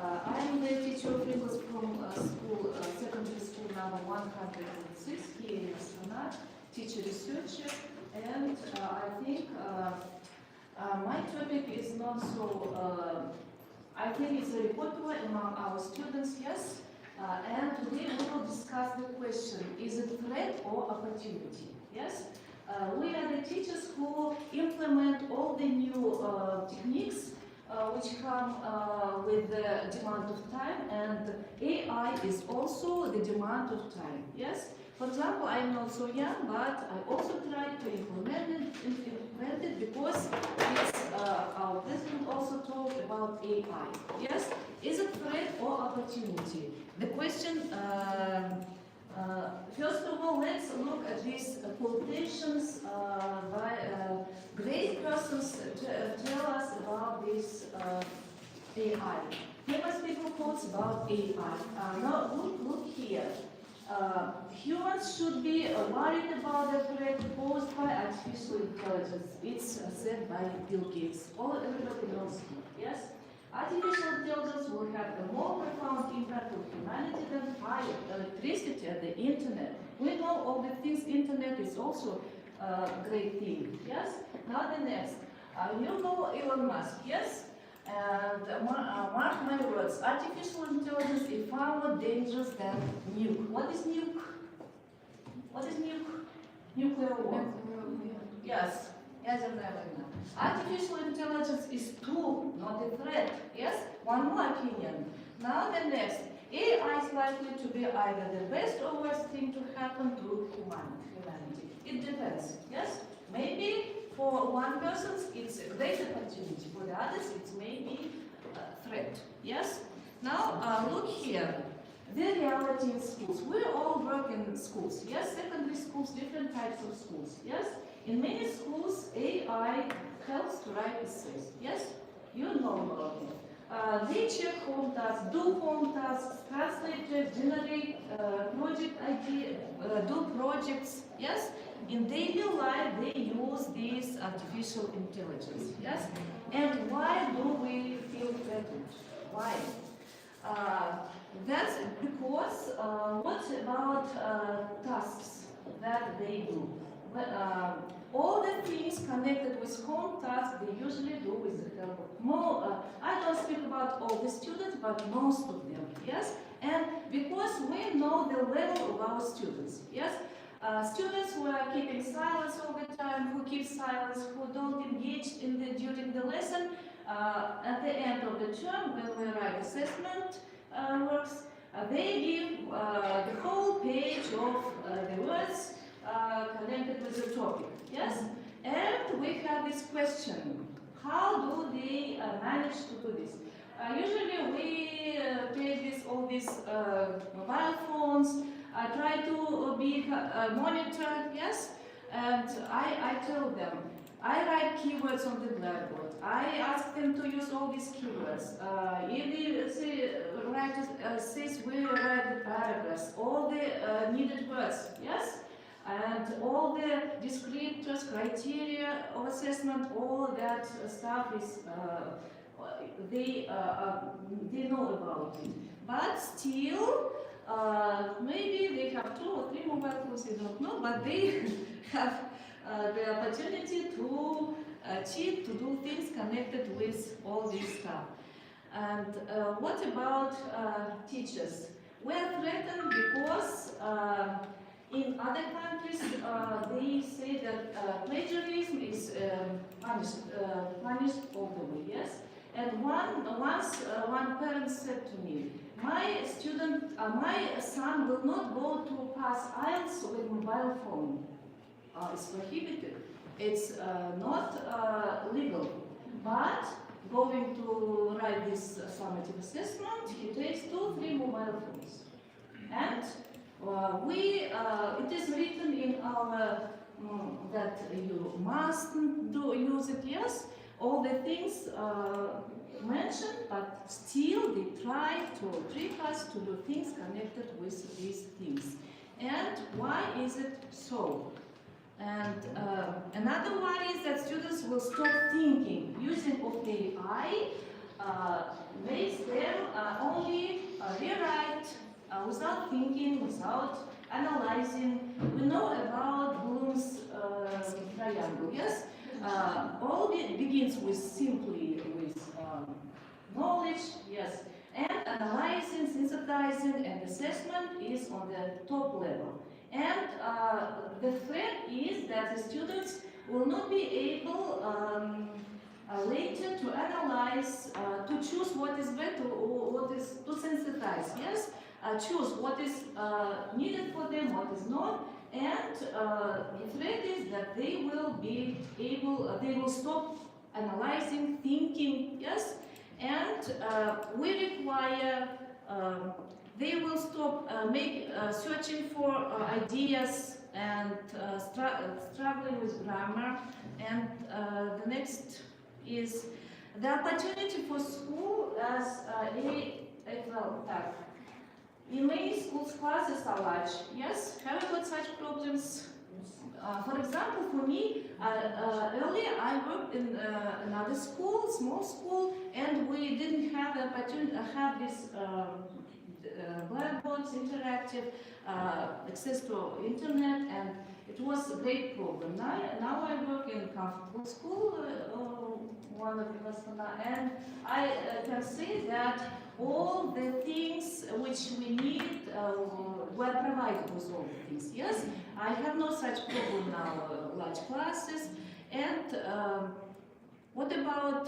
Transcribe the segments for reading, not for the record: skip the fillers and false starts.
I'm the teacher of English from secondary school number 106 here in Astana, teacher researcher, and I think my topic is not so, I think it's very popular among our students, yes, and today we will discuss the question, is it threat or opportunity, yes? We are the teachers who implement all the new techniques which come with the demand of time, and AI is also the demand of time, yes? For example, I'm not so young, but I also tried to implement it because it's, our president also talked about AI, yes? Is it threat or opportunity? The question, first of all, let's look at these quotations by great persons tell us about this AI. Famous people quotes about AI. Now look here. Humans should be worried about the threat posed by artificial intelligence. It's said by Bill Gates. Everybody knows him, yes? Artificial intelligence will have a more profound impact on humanity than fire, electricity, and the internet. We know all the things. Internet is also a great thing. Yes. Now the next. You know Elon Musk. Yes. And mark my words. Artificial intelligence is far more dangerous than nuke. What is nuke? What is nuke? Nuclear war. Yes. Artificial intelligence is tool, not a threat. Yes? One more opinion. Now the next. AI is likely to be either the best or worst thing to happen to humanity. It depends. Yes? Maybe for one person it's a great opportunity. For the others it's maybe a threat. Yes? Now look here. The reality in schools. We all work in schools. Yes? Secondary schools, different types of schools. Yes? In many schools, AI helps to write essays. Yes? You know about it. They check home tasks, do home tasks, translate, generate project idea, do projects. Yes? In daily life, they use this artificial intelligence. Yes? And why do we feel threatened? Why? That's because what about tasks that they do? All the things connected with home tasks they usually do with the help of more. I don't speak about all the students, but most of them. Yes, and because we know the level of our students. Yes, students who are keeping silence all the time, who keep silence, who don't engage in during the lesson. At the end of the term, when we write assessment works, they give the whole page of the words connected with the topic, yes? And we have this question, how do they manage to do this? Usually we take all these mobile phones, try to be monitored, yes? And I tell them, I write keywords on the blackboard. I ask them to use all these keywords. If they write essays, we write the paragraphs, all the needed words, yes? And all the descriptors, criteria of assessment, all that stuff is, they know about it. But still, maybe they have 2 or 3 mobile phones, I don't know, but they have the opportunity to cheat, to do things connected with all this stuff. And what about teachers? We are threatened because in other countries, they say that plagiarism is punished all the way, yes? And once one parent said to me, my son will not go to pass IELTS with mobile phone. It's prohibited. It's not legal. But going to write this summative assessment, he takes 2-3 mobile phones. And it is written in our that you mustn't use it, yes, all the things mentioned, but still they try to trick us to do things connected with these things. And why is it so? And another one is that students will stop thinking. Using of AI makes them without thinking, without analyzing. We know about Bloom's triangle, yes? All begins with simply with knowledge, yes, and analyzing, synthesizing, and assessment is on the top level. And the threat is that the students will not be able later to analyze, to choose what is better or what is to synthesize, yes? Choose what is needed for them, what is not, and the threat is that they will be able, they will stop analyzing, thinking, yes? And we require, they will stop searching for ideas and struggling with grammar. And the next is the opportunity for school as in many schools classes are large. Yes, have you got such problems? For example, for me, earlier I worked in another school, small school, and we didn't have the opportunity to have this blackboards, interactive, access to internet, and it was a great problem. Now I work in a comfortable school, one of the and I can say that all the things which we need were provided with all the things. Yes, I have no such problem now, large classes. And what about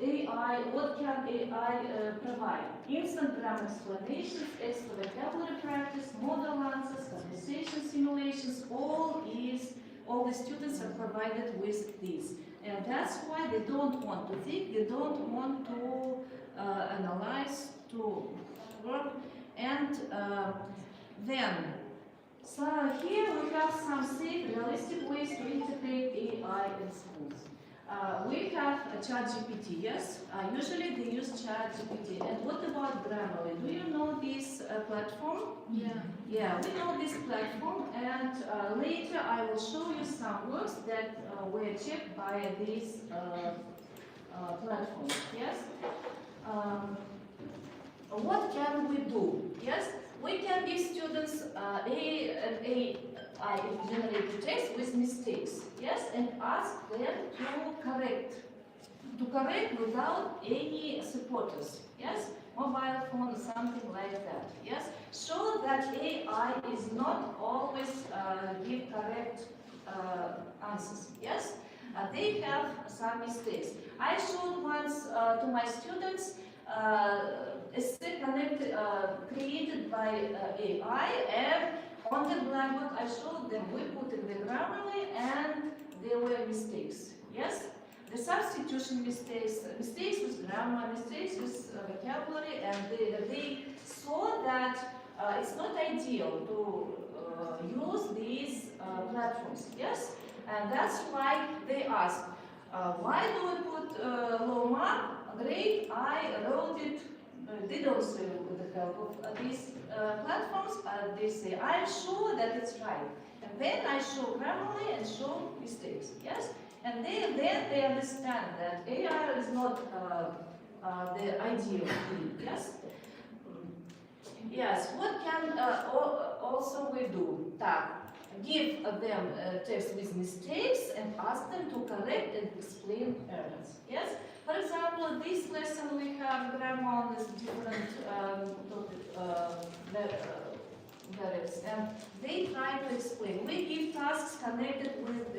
AI? What can AI provide? Instant grammar explanations, extra vocabulary practice, model answers, conversation simulations, all the students are provided with this. And that's why they don't want to think, they don't want to analyze, to work. And then, so here we have some safe, realistic ways to integrate AI in schools. We have ChatGPT, yes? Usually they use ChatGPT. And what about Grammarly? Do you know this platform? Yeah. Yeah, we know this platform, and later I will show you some works that were checked by this platform, yes? What can we do? Yes, we can give students AI generated text with mistakes, yes, and ask them to correct without any supporters, yes, mobile phone or something like that, yes. Show that AI is not always give correct answers, yes. They have some mistakes. I showed once to my students essay created by AI, and on the blackboard I showed them we put in the Grammarly and there were mistakes. Yes, the substitution mistakes, mistakes with grammar, mistakes with vocabulary, and they saw that it's not ideal to use these platforms. Yes, and that's why they ask, why do we put low mark? Great, I wrote it, did also with the help of these platforms, they say, I'm sure that it's right. And then I show Grammarly and show mistakes, yes? And then they understand that AI is not the ideal thing, yes? Yes, what can also we do? Give them text with mistakes and ask them to correct and explain errors, yes? For example, this lesson we have grammar on this different variables, and they try to explain. We give tasks connected with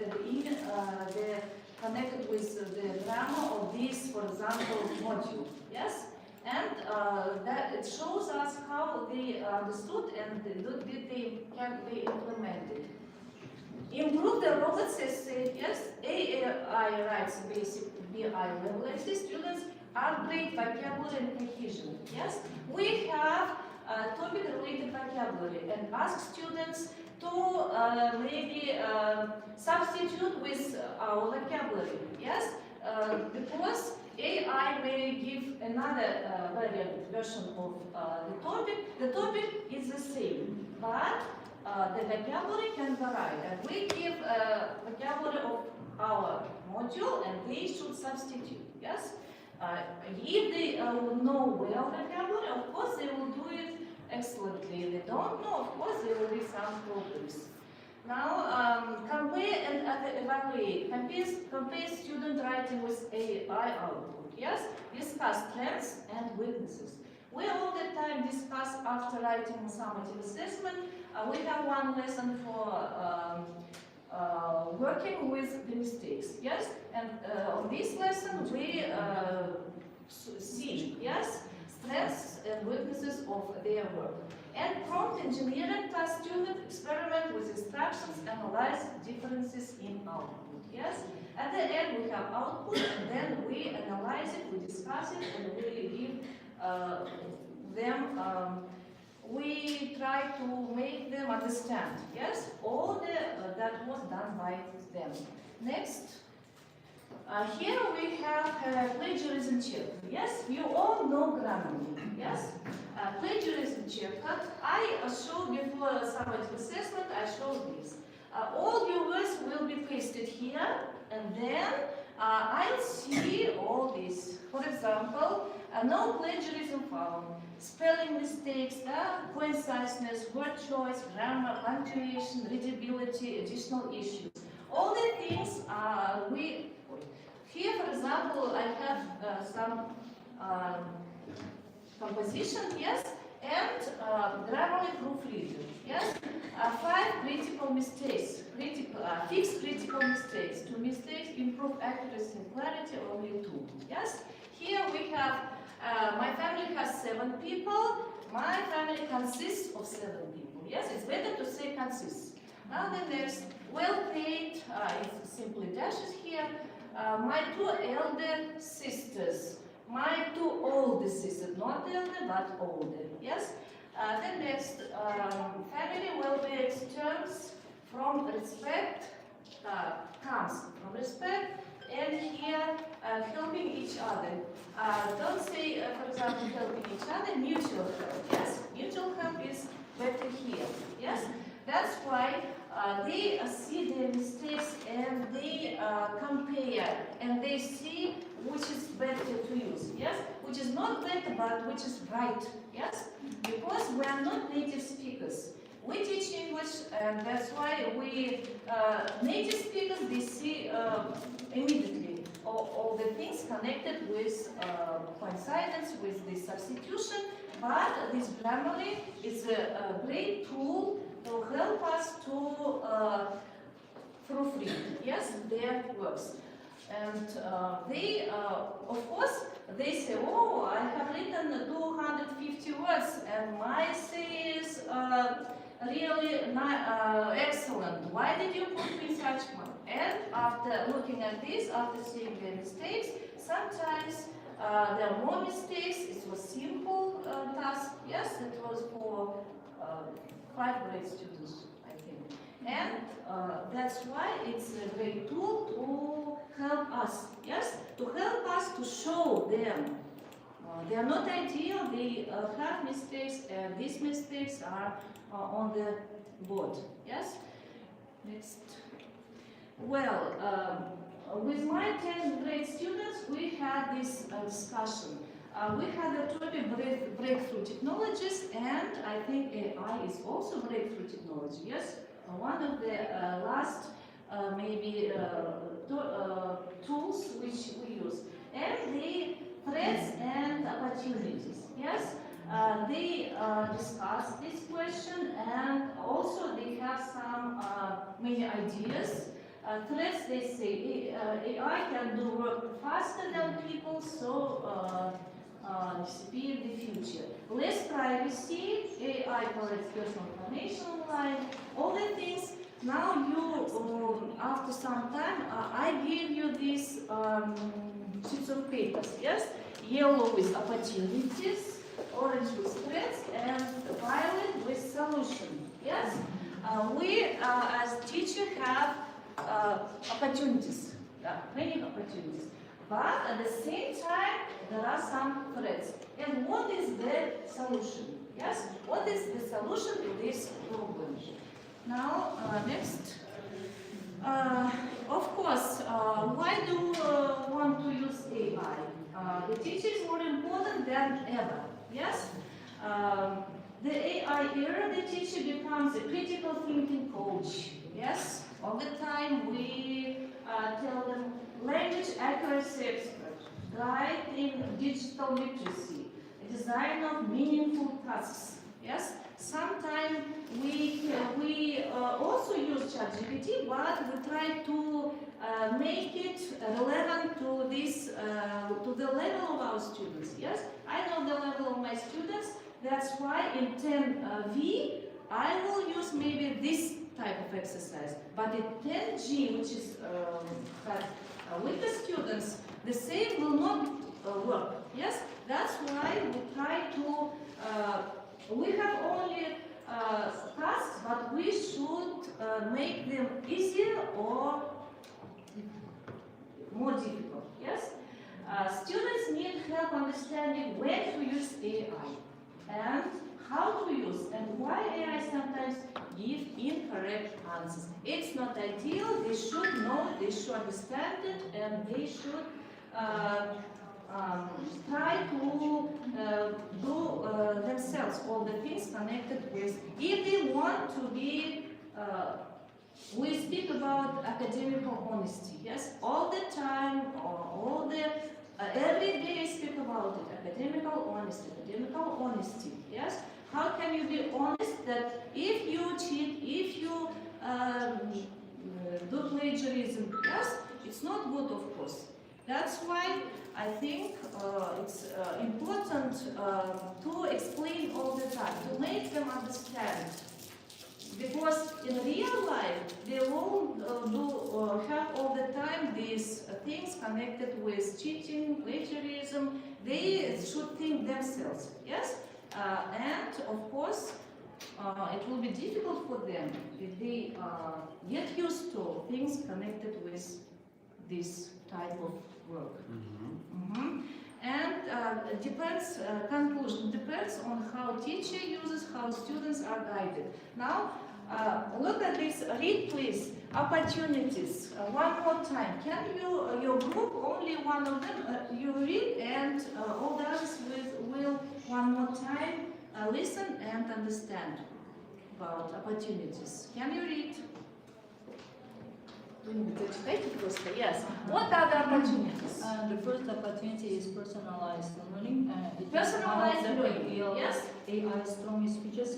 connected with the grammar of this, for example, module. Yes, and that it shows us how they understood and they can be implemented. Improve the robots essay. Yes, AI writes basic BI level essay. Students upgrade vocabulary and cohesion. Yes, we have topic-related vocabulary and ask students to maybe substitute with our vocabulary. Yes, because AI may give another version of the topic. The topic is the same, but the vocabulary can vary, and we give vocabulary of our module, and they should substitute. Yes, if they know well vocabulary, of course they will do it excellently. They don't know, of course, there will be some problems. Now, compare and evaluate. Compare student writing with AI output. Yes, discuss strengths and weaknesses. We all the time discuss after writing summative assessment. We have one lesson for working with the mistakes. Yes, and on this lesson we see, yes, strengths and weaknesses of their work. And prompt engineering task student experiment with instructions, analyze differences in output. Yes? At the end we have output, and then we analyze it, we discuss it, and we give them, we try to make them understand. Yes? All that was done by them. Next. Here we have plagiarism check. Yes, you all know Grammarly. Yes, plagiarism check. I showed before summative assessment. I showed this. All your words will be pasted here, and then I'll see all this. For example, no plagiarism found, spelling mistakes, conciseness, word choice, grammar, punctuation, readability, additional issues. All the things here, for example, I have some composition, yes, and grammarly proofreading, yes. 5 critical mistakes, fix critical mistakes. 2 mistakes, improve accuracy and clarity, only 2, yes. Here we have, my family has 7 people, my family consists of 7 people, yes, it's better to say consists. Now the next, well paid, it's simply dashes here. My 2 elder sisters, my 2 older sisters, not elder but older, yes? The next, family well-being terms from respect, comes from respect, and here helping each other. Don't say, for example, helping each other, mutual help, yes? Mutual help is better here, yes? That's why they see their mistakes and they compare and they see which is better to use, yes? Which is not better but which is right, yes? Because we are not native speakers. We teach English and that's why we, native speakers, they see immediately all the things connected with coincidence, with the substitution, but this Grammarly is a great tool to help us to proofread, yes, their works. And they, of course, they say, oh, I have written 250 words and my essay is really excellent. Why did you put me such one? And after looking at this, after seeing the mistakes, sometimes there are more mistakes. It was simple task. Yes, it was for 5 grade students, I think. And that's why it's a great tool to help us, yes? To help us to show them. They are not ideal, they have mistakes, and these mistakes are on the board, yes? Next. Well, with my 10th grade students, we had this discussion. We had the topic breakthrough technologies, and I think AI is also breakthrough technology, yes? One of the last maybe tools which we use. And the threats and opportunities, yes? They discuss this question, and also they have some many ideas. Threats, they say AI can do work faster than people, so disappear in the future. Less privacy, AI collects personal information online, all the things. Now you, after some time, I give you these sheets of papers, yes? Yellow with opportunities, orange with threats, and violet with solution, yes? We, as teacher, have opportunities, many opportunities. But at the same time, there are some threats. And what is the solution? Yes? What is the solution to this problem? Now, next. Of course, why do we want to use AI? The teacher is more important than ever. Yes? the AI era, the teacher becomes a critical thinking coach. Yes, all the time we tell them language accuracy expert, guide in digital literacy, a design of meaningful tasks. Yes, sometimes we also use ChatGPT, but we try to make it relevant to this to the level of our students. Yes, I know the level of my students. That's why in 10V I will use maybe this type of exercise. But in 10G, which is with the students, the same will not work. Yes, that's why we try to. We have only tasks, but we should make them easier or more difficult. Yes, students need help understanding when to use AI and how to use and why AI sometimes give incorrect answers. It's not ideal. They should know, they should understand it, and they should try to do themselves all the things connected with. If they want to be, we speak about academical honesty. Yes, all the time, all the every day speak about it. Academical honesty. Yes, how can you be honest that if you cheat, if you do plagiarism? Yes, it's not good, of course. That's why I think it's important to explain all the time, to make them understand. Because in real life, they won't have all the time these things connected with cheating, plagiarism. They should think themselves, yes? And of course, it will be difficult for them if they get used to things connected with this type of work. And depends, conclusion depends on how teacher uses, how students are guided. Now, look at this. Read, please. Opportunities. One more time. Can you, your group, only one of them, you read, and all the others will one more time listen and understand about opportunities. Can you read? Yes. What are the opportunities? The first opportunity is personalized learning. Personalized learning, yes. AI's strongest features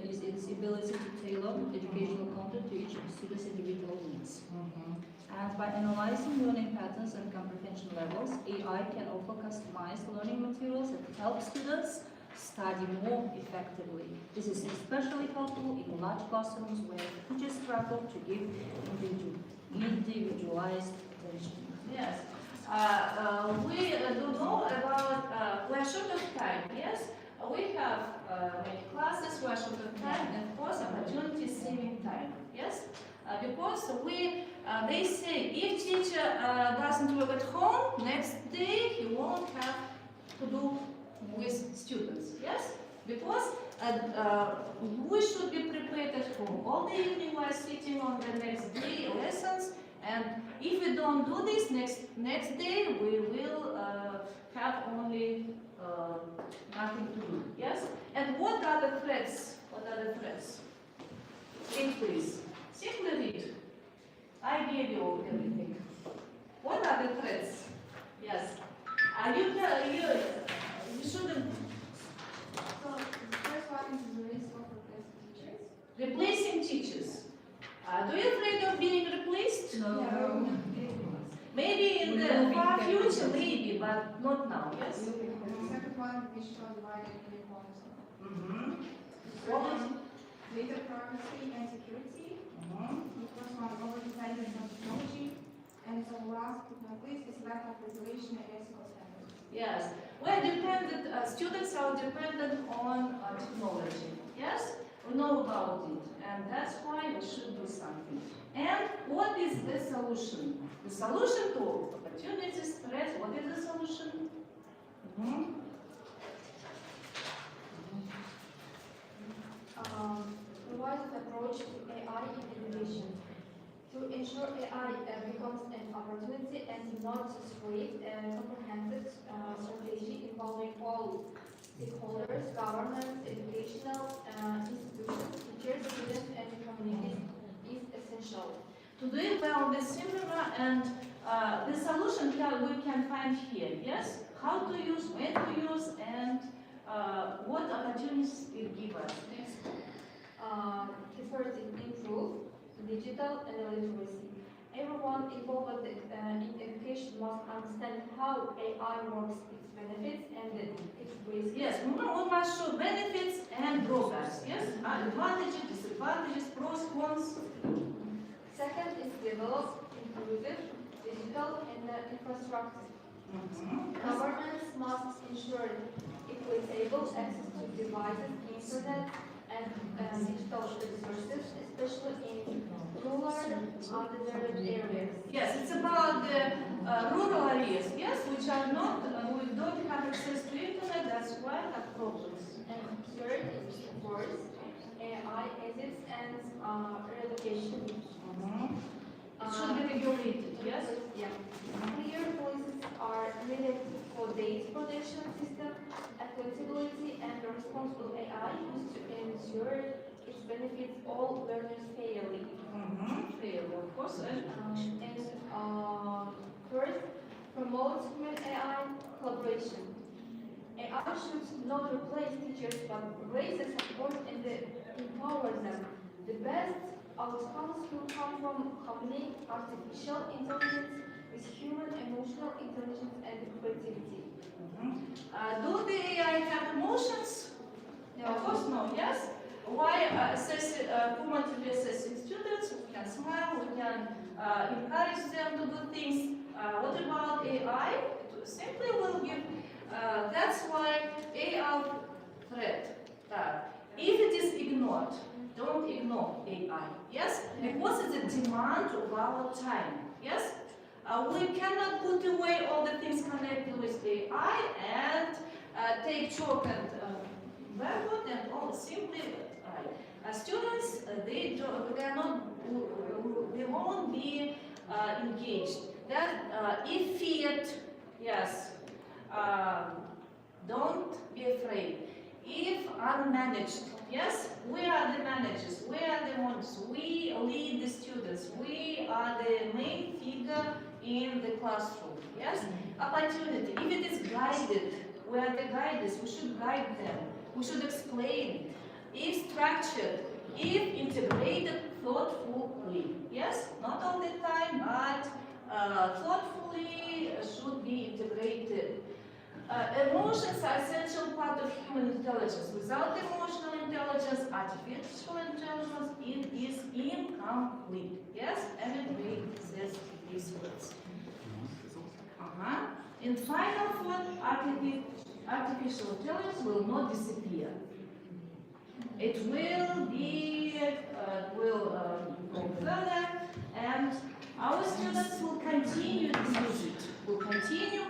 is its ability to tailor educational content to each student's individual needs. And by analyzing learning patterns and comprehension levels, AI can offer customized learning materials that help students study more effectively. This is especially helpful in large classrooms where teachers struggle to give individualized attention. Yes. We do know about, we're short of time, yes? We have many classes, we're short of time, and of course opportunity saving time, yes? Because they say if teacher doesn't work at home, next day he won't have to do with students, yes? Because we should be prepared at home. All the evening we are sitting on the next day lessons, and if we don't do this next day, we will have only nothing to do. Yes. And what are the threats? What are the threats? Read, please. Simply read. I gave you everything. What are the threats? Yes. You shouldn't. So the first one is the risk of replacing teachers. Replacing teachers. Do you afraid of being replaced? No. Maybe in the far future, maybe, but not now. Yes. The second one, digital divide and inequality. The What third is? one, data privacy and security. The first one, over-dependence on technology. And the last but not least is lack of regulation and ethical standards. Yes. We're dependent. Students are dependent on technology. Yes. We know about it, and that's why we should do something. And what is the solution? The solution to opportunities, threats, what is the solution? Revised approach to AI in education. To ensure AI becomes an opportunity and not a swift and comprehensive strategy involving all stakeholders, governments, educational institutions, teachers, students, and communities is essential. To do it well with similar and the solution we can find here, yes? How to use, when to use, and what opportunities it gives us. The first is improve digital and literacy. Everyone involved in education must understand how AI works, its benefits and its risks. Yes, we must show benefits and drawbacks, yes? Advantages, disadvantages, pros, cons. Second is develop inclusive digital infrastructure. Governments must ensure equitable access to devices, internet, and digital resources, especially in rural underdeveloped areas. Yes, it's about the rural areas, yes, which are not, we don't have access to internet, that's why we have problems. And third is support AI ethics and relocation. It should be regulated, yes? Yeah. Clear policies are needed for data protection system, accountability, and responsible AI used to ensure it benefits all learners fairly. Fair, of course. First, promote human AI collaboration. AI should not replace teachers but raise the support and empower them. The best outcomes will come from combining artificial intelligence with human emotional intelligence and creativity. Do the AI have emotions? Of course no, yes? Why formatively assessing students? We can smile, we can encourage them to do things. What about AI? It simply will give, that's why AI threat. If it is ignored, don't ignore AI, yes? Because it's a demand of our time, yes? We cannot put away all the things connected with AI and take chalk and blackboard and all simply students, they won't be engaged. That if feared, yes, don't be afraid. If unmanaged, yes, we are the managers, we are the ones, we lead the students, we are the main figure in the classroom, yes? Opportunity, if it is guided, we are the guiders, we should guide them, we should explain. If structured, if integrated thoughtfully, yes? Not all the time, but thoughtfully should be integrated. Emotions are essential part of human intelligence. Without emotional intelligence, artificial intelligence, it is incomplete. Yes? Everybody says these words. In final form, artificial intelligence will not disappear. It will be, go further, and our students will continue to use it. Will continue,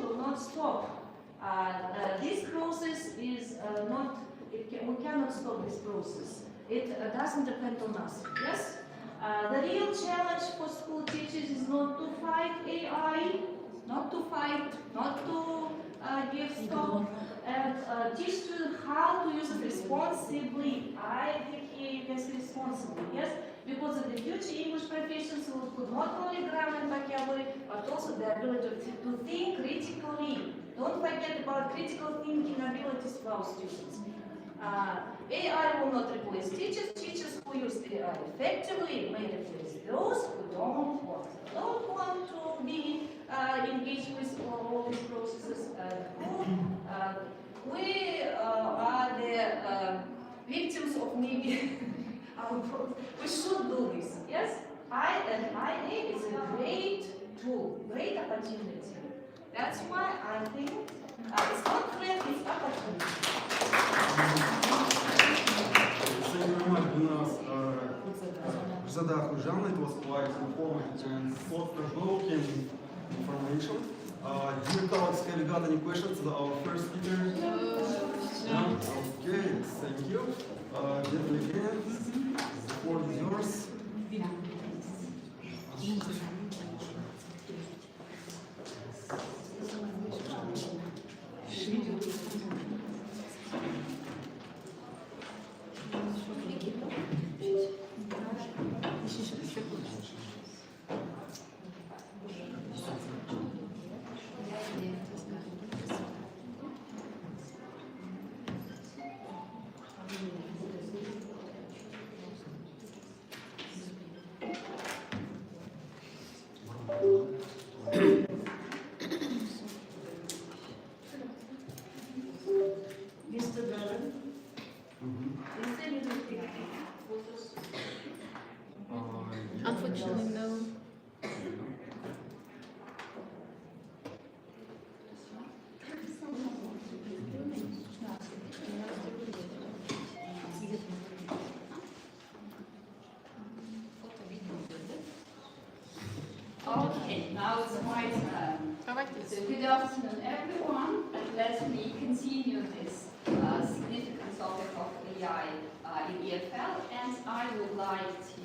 will not stop. This process is we cannot stop this process. It doesn't depend on us, yes? The real challenge for school teachers is not to fight AI, not to give stop, and teach students how to use it responsibly. I think here you can say responsibly, yes? Because in the future English professions will put not only grammar and vocabulary, but also the ability to think critically. Don't forget about critical thinking abilities for our students. AI will not replace teachers. Teachers who use AI effectively may replace those who don't want to be engaged with all these processes. We are the victims of maybe our problems. We should do this, yes? IA is a great tool, great opportunity. That's why I think it's not threat, it's opportunity. Thank you very much, Gulnaz. Jada Khujana, it was quite informative and thought-provoking information. Dear colleagues, have you got any questions to our first speaker? No. Okay, thank you. Gentlemen, again, the floor is yours. Mr. Darren, Mhm. is there any picnic photos? Yeah. Unfortunately, no. Okay, now it's my turn. So good afternoon, everyone, and let me continue this significant topic of AI in EFL, and I would like to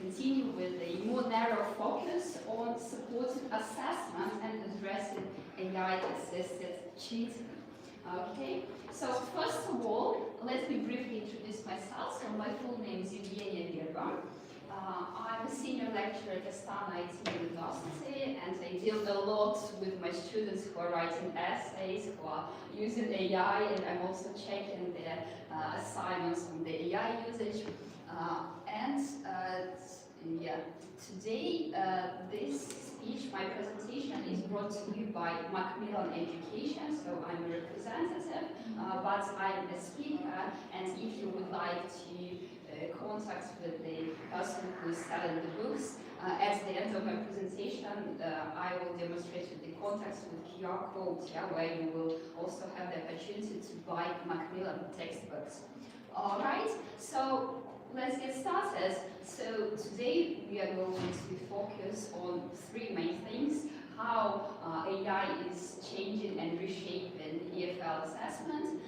continue with a more narrow focus on supporting assessment and addressing AI-assisted cheating. Okay, so first of all, let me briefly introduce myself. So my full name is Evgenia Verba. I'm a senior lecturer at Astana IT University, and I deal a lot with my students who are writing essays, who are using AI, and I'm also checking their assignments on the AI usage. Yeah, today this speech, my presentation, is brought to you by Macmillan Education, so I'm a representative, but I'm a speaker, and if you would like to contact with the person who is selling the books. At the end of my presentation, I will demonstrate you the contacts with QR codes, where you will also have the opportunity to buy Macmillan textbooks. All right, so let's get started. So today we are going to focus on three main things: how AI is changing and reshaping EFL assessment.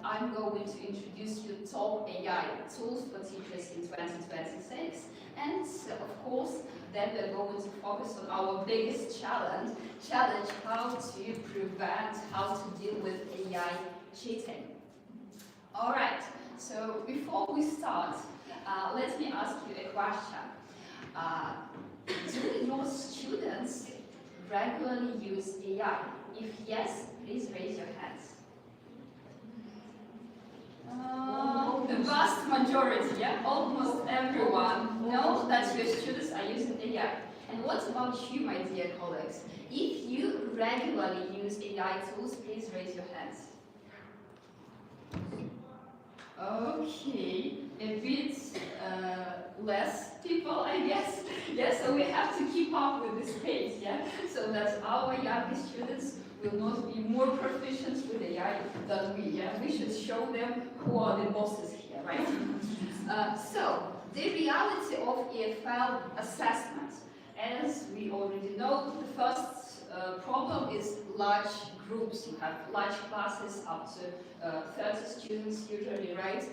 I'm going to introduce you top AI tools for teachers in 2026, and of course, then we're going to focus on our biggest challenge, how to prevent, how to deal with AI cheating. All right, so before we start, let me ask you a question. Do your students regularly use AI? If yes, please raise your hands. The vast majority, almost everyone knows that your students are using AI. And what about you, my dear colleagues? If you regularly use AI tools, please raise your hands. Okay, a bit less people, I guess. So we have to keep up with this pace, so that our younger students will not be more proficient with AI than we. We should show them who are the bosses here, right? So the reality of EFL assessment, as we already know, the first problem is large groups. You have large classes up to 30 students usually, right?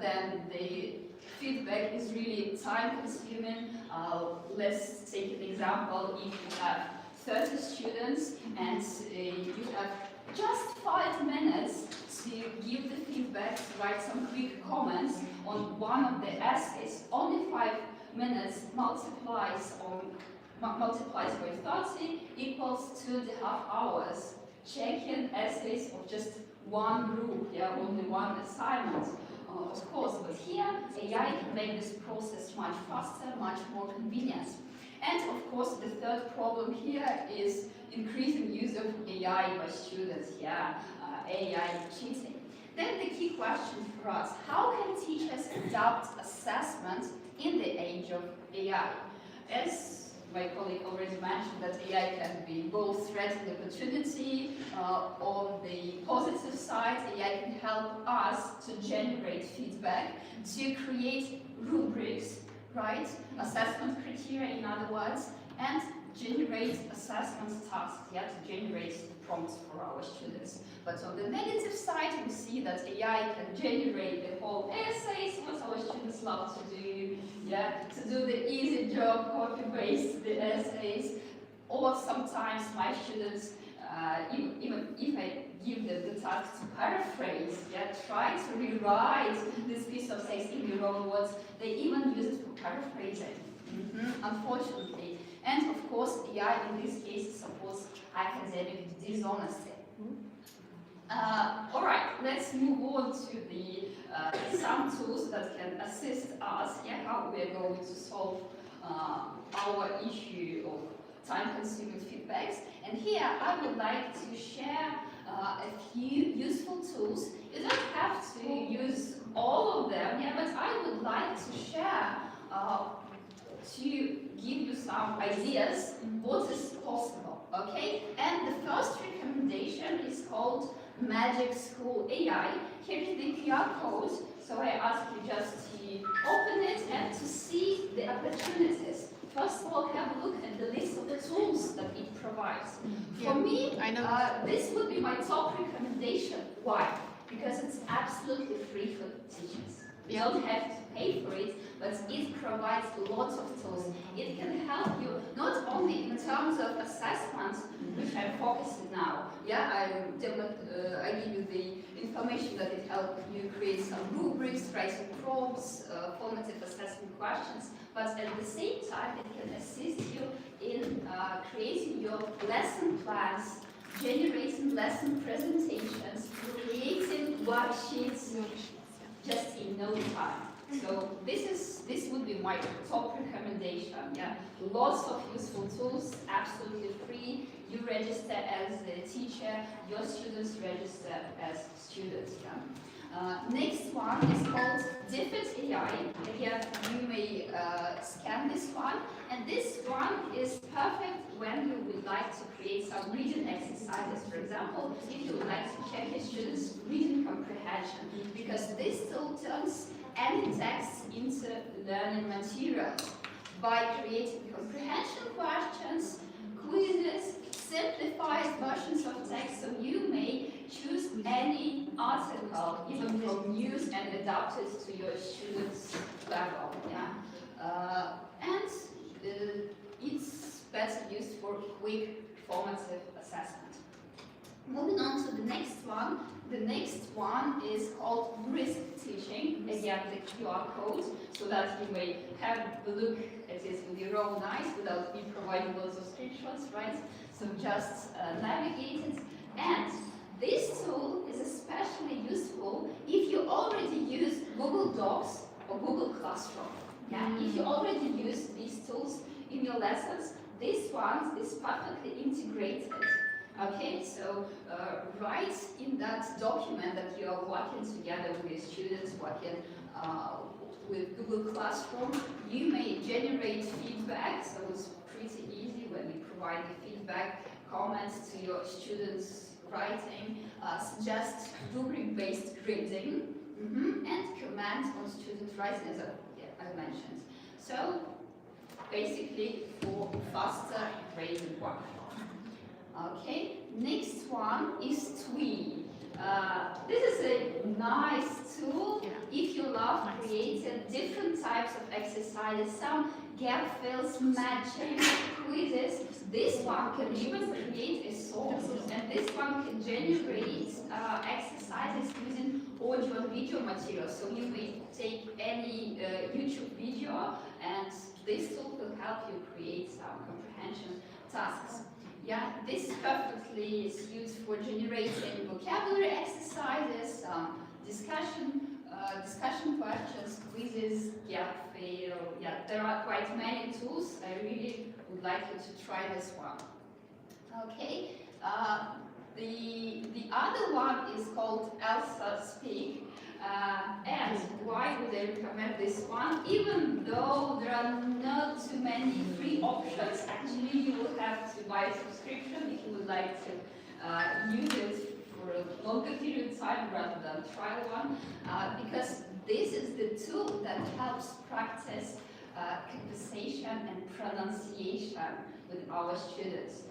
Then the feedback is really time consuming. Let's take an example. If you have 30 students and you have just 5 minutes to give the feedback, to write some quick comments on one of the essays, only 5 minutes multiplies by 30 equals 2.5 hours. Checking essays of just one group, only one assignment, of course, but here AI can make this process much faster, much more convenient. And of course, the third problem here is increasing use of AI by students, AI cheating. Then the key question for us: how can teachers adapt assessment in the age of AI? As my colleague already mentioned, that AI can be both threat and opportunity. On the positive side, AI can help us to generate feedback, to create rubrics, right? Assessment criteria, in other words, and generate assessment tasks, to generate prompts for our students. But on the negative side, we see that AI can generate the whole essays, what our students love to do, to do the easy job, copy-paste the essays, or sometimes my students, even if I give them the task to paraphrase, try to rewrite this piece of text in their own words, they even use it for paraphrasing, unfortunately. And of course, AI in this case supports academic dishonesty. All right, let's move on to the some tools that can assist us, how we are going to solve our issue of time-consuming feedbacks. And here I would like to share a few useful tools. You don't have to use all of them, yeah, but I would like to share, to give you some ideas what is possible, okay? And the first recommendation is called Magic School AI. Here is the QR code, so I ask you just to open it and to see the opportunities. First of all, have a look at the list of the tools that it provides. For me, this would be my top recommendation. Why? Because it's absolutely free for teachers. You don't have to pay for it, but it provides lots of tools. It can help you not only in terms of assessment, which I'm focusing now. Yeah, I give you the information that it helps you create some rubrics, writing prompts, formative assessment questions, but at the same time, it can assist you in creating your lesson plans, generating lesson presentations, creating worksheets just in no time. So this would be my top recommendation. Yeah, lots of useful tools, absolutely free. You register as a teacher, your students register as students. Yeah. Next one is called Diffit AI. Again, you may scan this one, and this one is perfect when you would like to create some reading exercises. For example, if you would like to check your students' reading comprehension, because this tool turns any text into learning materials by creating comprehension questions, quizzes, simplified versions of text, so you may choose any article, even from news, and adapt it to your students' level. Yeah, and it's better used for quick formative assessment. Moving on to the next one. The next one is called Brisk Teaching. Again, the QR code, so that you may have a look at it with your own eyes without me providing lots of screenshots, right? So just navigate it. And this tool is especially useful if you already use Google Docs or Google Classroom. Yeah? If you already use these tools in your lessons, this one is perfectly integrated. Okay, so right in that document that you are working together with your students, working with Google Classroom, you may generate feedback, so it's pretty easy when you provide the feedback, comments to your students' writing, suggest rubric-based grading, and comment on student writing, as I mentioned. So basically for faster grading work. Okay, next one is Twee. This is a nice tool if you love creating different types of exercises, some gap fills, matching, quizzes. This one can even create a song, and this one can generate exercises using audio and video materials. So you may take any YouTube video, and this tool will help you create some comprehension tasks. Yeah, this perfectly is used for generating vocabulary exercises, discussion questions, quizzes, gap fill. Yeah, there are quite many tools. I really would like you to try this one. Okay, the other one is called Elsa Speak. And why would I recommend this one? Even though there are not too many free options, actually you will have to buy a subscription if you would like to use it for a longer period of time rather than trial one, because this is the tool that helps practice conversation and pronunciation with our students,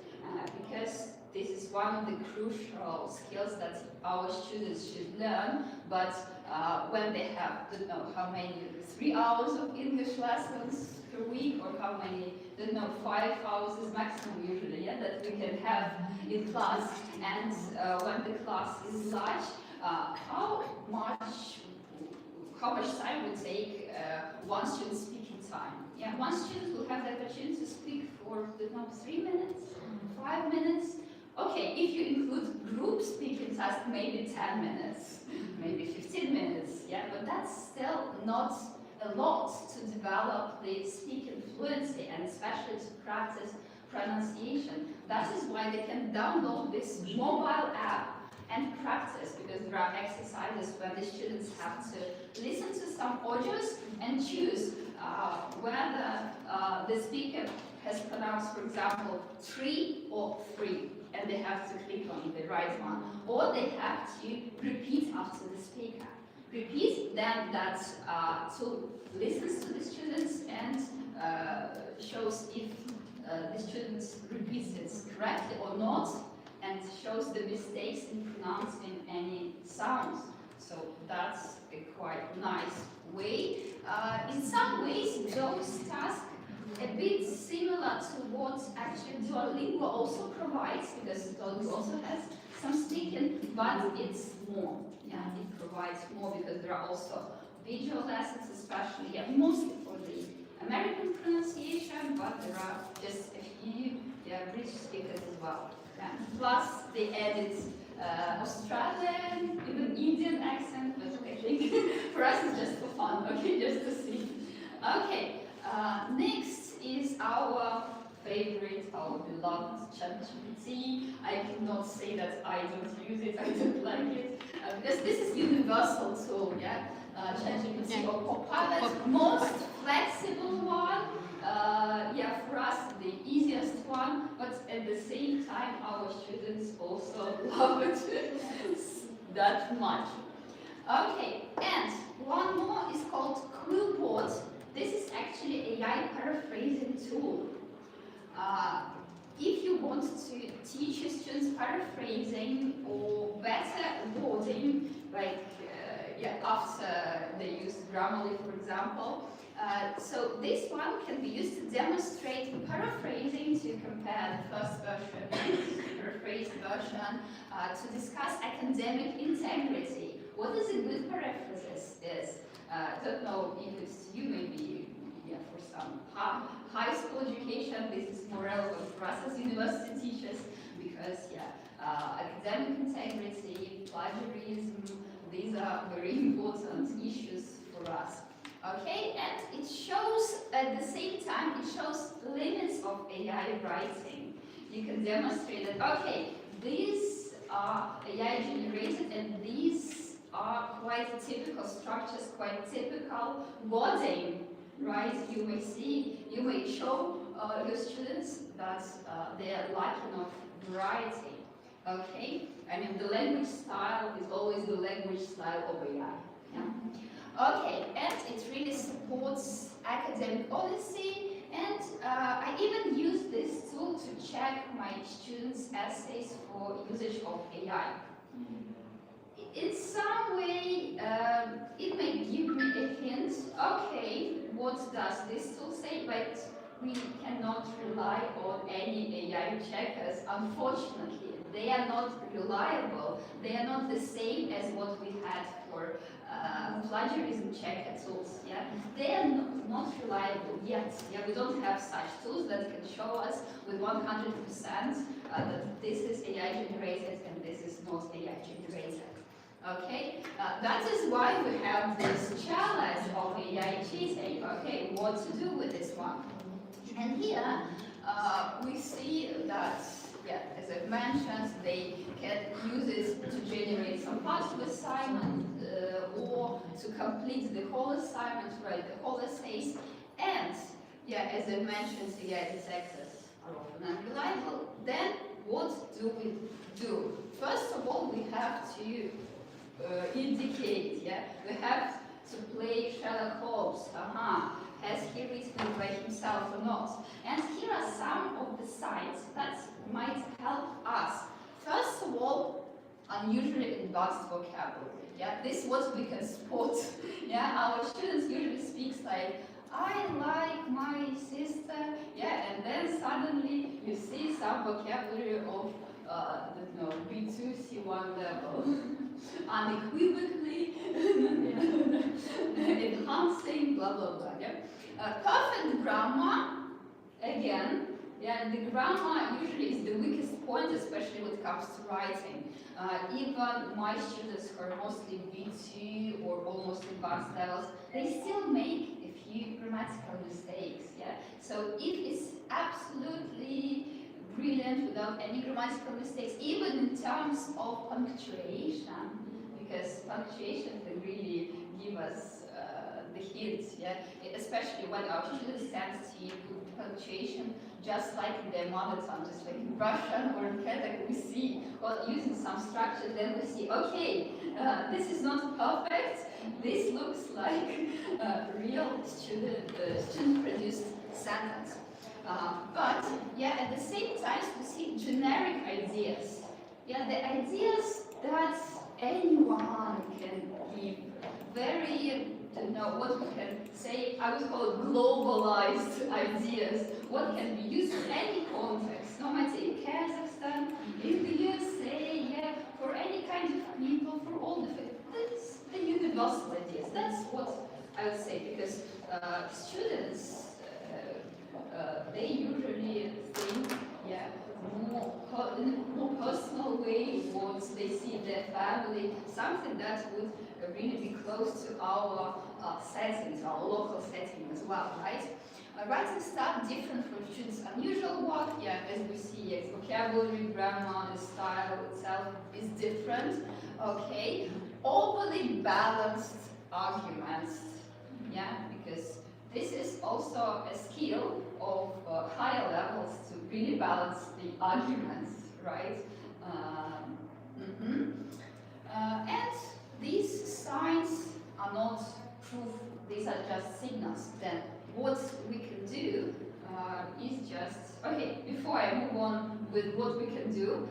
because this is one of the crucial skills that our students should learn, but when they have, don't know how many, 3 hours of English lessons per week, or how many, don't know, 5 hours is maximum usually, yeah, that we can have in class, and when the class is large, how much time would take one student speaking time? Yeah, one student will have the opportunity to speak for, don't know, 3 minutes, 5 minutes. Okay, if you include group speaking tasks, maybe 10 minutes, maybe 15 minutes, yeah, but that's still not a lot to develop the speaking fluency, and especially to practice pronunciation. That is why they can download this mobile app and practice, because there are exercises where the students have to listen to some audios and choose whether the speaker has pronounced, for example, 3 or 3, and they have to click on the right one, or they have to repeat after the speaker. Repeat, then that tool listens to the students and shows if the students repeats it correctly or not, and shows the mistakes in pronouncing any sounds. So that's a quite nice way. In some ways, those tasks a bit similar to what actually Duolingo also provides, because Duolingo also has some speaking, but it's more. Yeah, it provides more because there are also visual lessons, especially, mostly for the American pronunciation, but there are just a few British speakers as well. Yeah. Plus, they added Australian, even Indian accent, but I think for us it's just for fun, okay, just to see. Okay, next is our favorite, our beloved ChatGPT. I cannot say that I don't use it, I don't like it, because this is universal tool, yeah? ChatGPT or Copilot, most flexible one, for us the easiest one, but at the same time our students also love it that much. Okay, and one more is called QuillBot. This is actually AI paraphrasing tool. If you want to teach your students paraphrasing or better wording, like after they use Grammarly, for example, so this one can be used to demonstrate paraphrasing, to compare the first version with the paraphrased version, to discuss academic integrity. What is a good paraphrasis is. Don't know if it's you, maybe for some high school education, this is more relevant for us as university teachers, because academic integrity, plagiarism, these are very important issues for us. Okay, and it shows, at the same time, it shows limits of AI writing. You can demonstrate that, okay, these are AI generated and these are quite typical structures, quite typical wording, right? You may show your students that they are lacking of variety, okay? I mean, the language style is always the language style of AI, yeah? Okay, and it really supports academic honesty, and I even use this tool to check my students' essays for usage of AI. In some way, it may give me a hint, okay, what does this tool say, but we cannot rely on any AI checkers, unfortunately. They are not reliable. They are not the same as what we had for plagiarism checker tools. Yeah, they are not reliable yet. Yeah, we don't have such tools that can show us with 100% that this is AI generated and this is not AI generated. Okay, that is why we have this challenge of AI cheating. Okay, what to do with this one? And here we see that, as I've mentioned, they can use it to generate some parts of assignment or to complete the whole assignment, write the whole essays. And, as I mentioned, AI detectors are often unreliable. Then, what do we do? First of all, we have to indicate, we have to play Sherlock Holmes. Has he written it by himself or not? And here are some of the sites that might help us. First of all, unusually advanced vocabulary. This is what we can spot. Our students usually speak like, I like my sister, and then suddenly you see some vocabulary of B2, C1 level. Unequivocally, enhancing, blah, blah, blah. Perfect grammar, again, the grammar usually is the weakest point, especially when it comes to writing. Even my students who are mostly B2 or almost advanced levels, they still make a few grammatical mistakes. So if it's absolutely brilliant without any grammatical mistakes, even in terms of punctuation, because punctuation can really give us the hint, yeah? Especially when our students tend to put punctuation just like in their mother tongue, just like in Russian or in Kazakh, we see, well, using some structure, then we see, okay, this is not perfect, this looks like a real student-produced sentence. But, yeah, at the same time, we see generic ideas. Yeah, the ideas that anyone can give, very, what we can say, I would call it globalized ideas, what can be used in any context, no matter in Kazakhstan, in the USA, yeah, for any kind of people, for all the that's the universal ideas. That's what I would say, because students, they usually think, yeah, in a more personal way, what they see in their family, something that would really be close to our settings, our local setting as well, right? Writing style different from students' unusual work, yeah, as we see, yes, vocabulary, grammar, the style itself is different, okay? Overly balanced arguments, yeah, because this is also a skill of higher levels to really balance the arguments, right? And these signs are not proof, these are just signals. Then what we can do is just, okay, before I move on with what we can do,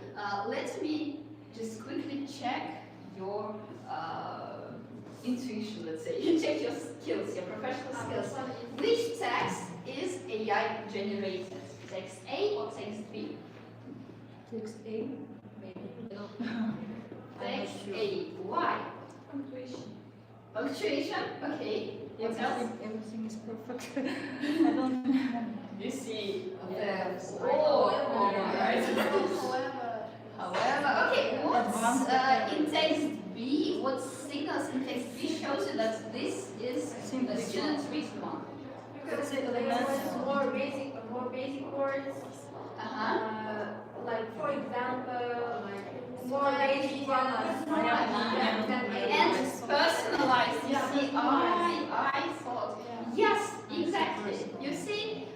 let me just quickly check your intuition, let's say. You check your skills, your professional skills. Which text is AI generated? Text A or text B? Text A, maybe. Text A. Why? Punctuation. Punctuation? Okay. What else? Everything is perfect. I don't. You see the However, However, okay, what's in text B? What signals in text B shows you that this is the student's written one? because there's more basic words. Like for example, like more basic ones. And personalized, you see, I thought, yes, exactly. You see,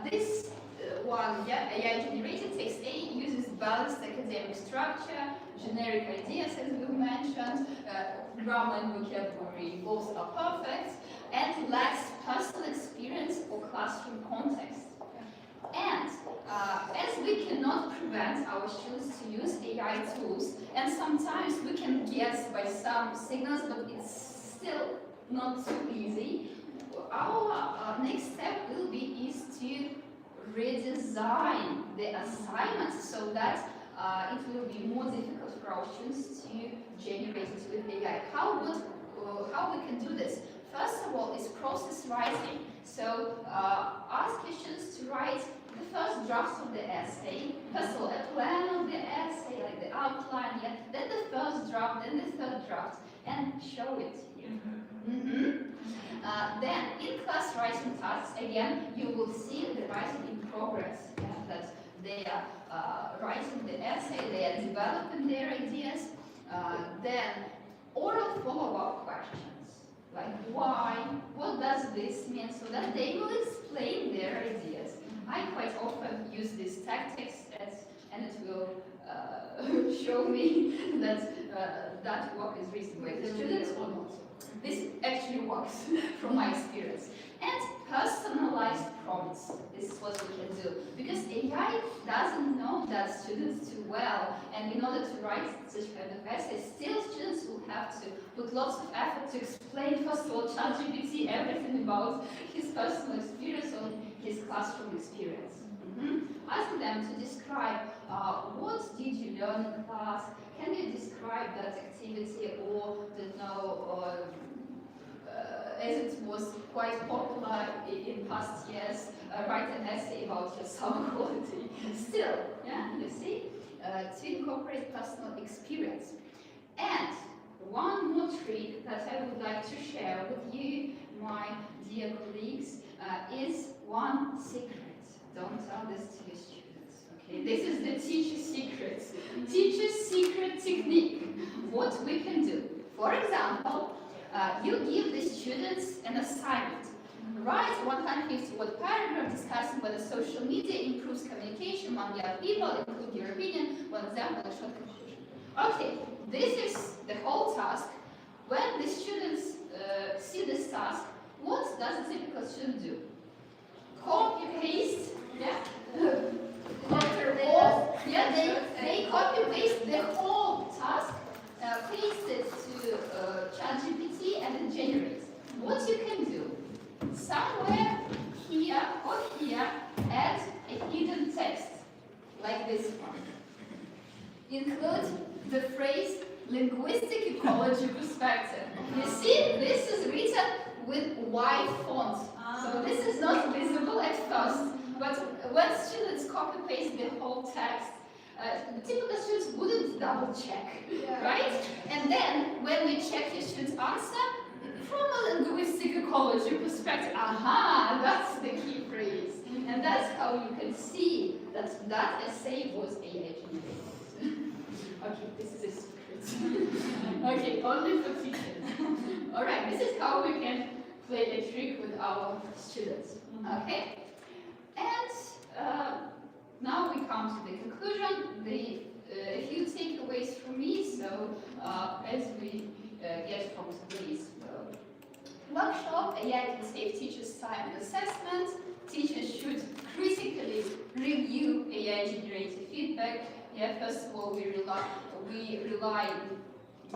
this one, yeah, AI generated text A uses balanced academic structure, generic ideas, as we mentioned, grammar and vocabulary, both are perfect, and lacks personal experience or classroom context. And as we cannot prevent our students to use AI tools, and sometimes we can guess by some signals, but it's still not so easy, our next step will be is to redesign the assignments so that it will be more difficult for our students to generate it with AI. How we can do this? First of all, is process writing. So ask your students to write the first draft of the essay. First of all, a plan of the essay, like the outline, yeah. Then the first draft, then the third draft, and show it to you. Then in class writing tasks, again, you will see the writing in progress, yeah, that they are writing the essay, they are developing their ideas. Then oral follow-up questions, like why, what does this mean, so that they will explain their ideas. I quite often use these tactics and it will show me that that work is reasonable with the students or not. This actually works from my experience. And personalized prompts, this is what we can do. Because AI doesn't know that students too well, and in order to write such kind of essays, still students will have to put lots of effort to explain, first of all, ChatGPT everything about his personal experience or his classroom experience. Asking them to describe what did you learn in class, can you describe that activity, or don't know, as it was quite popular in past years, write an essay about your sound quality. Still, yeah, you see, to incorporate personal experience. And one more trick that I would like to share with you, my dear colleagues, is one secret. Don't tell this to your students, okay? This is the teacher's secret. Teacher's secret technique. What we can do. For example, you give the students an assignment. Write 150-word paragraph discussing whether social media improves communication among young people, include your opinion, one example, and short conclusion. Okay, this is the whole task. When the students see this task, what does a typical student do? Copy, paste, yeah? After all, yeah, they copy, paste the whole task, paste it to ChatGPT, and it generates. What you can do? Somewhere here or here, add a hidden text, like this one. Include the phrase linguistic ecology perspective. You see, this is written with white font, so this is not visible at first. But when students copy paste the whole text, typical students wouldn't double check, right? And then when we check your student's answer, from a linguistic ecology perspective, aha, that's the key phrase. And that's how you can see that that essay was AI generated. Okay, this is a secret. Okay, only for teachers. Alright, this is how we can play a trick with our students. Okay? And now we come to the conclusion. A few takeaways from me. So, as we get from today's workshop, AI can save teachers time and assessment. Teachers should critically review AI-generated feedback. Yeah, first of all, we rely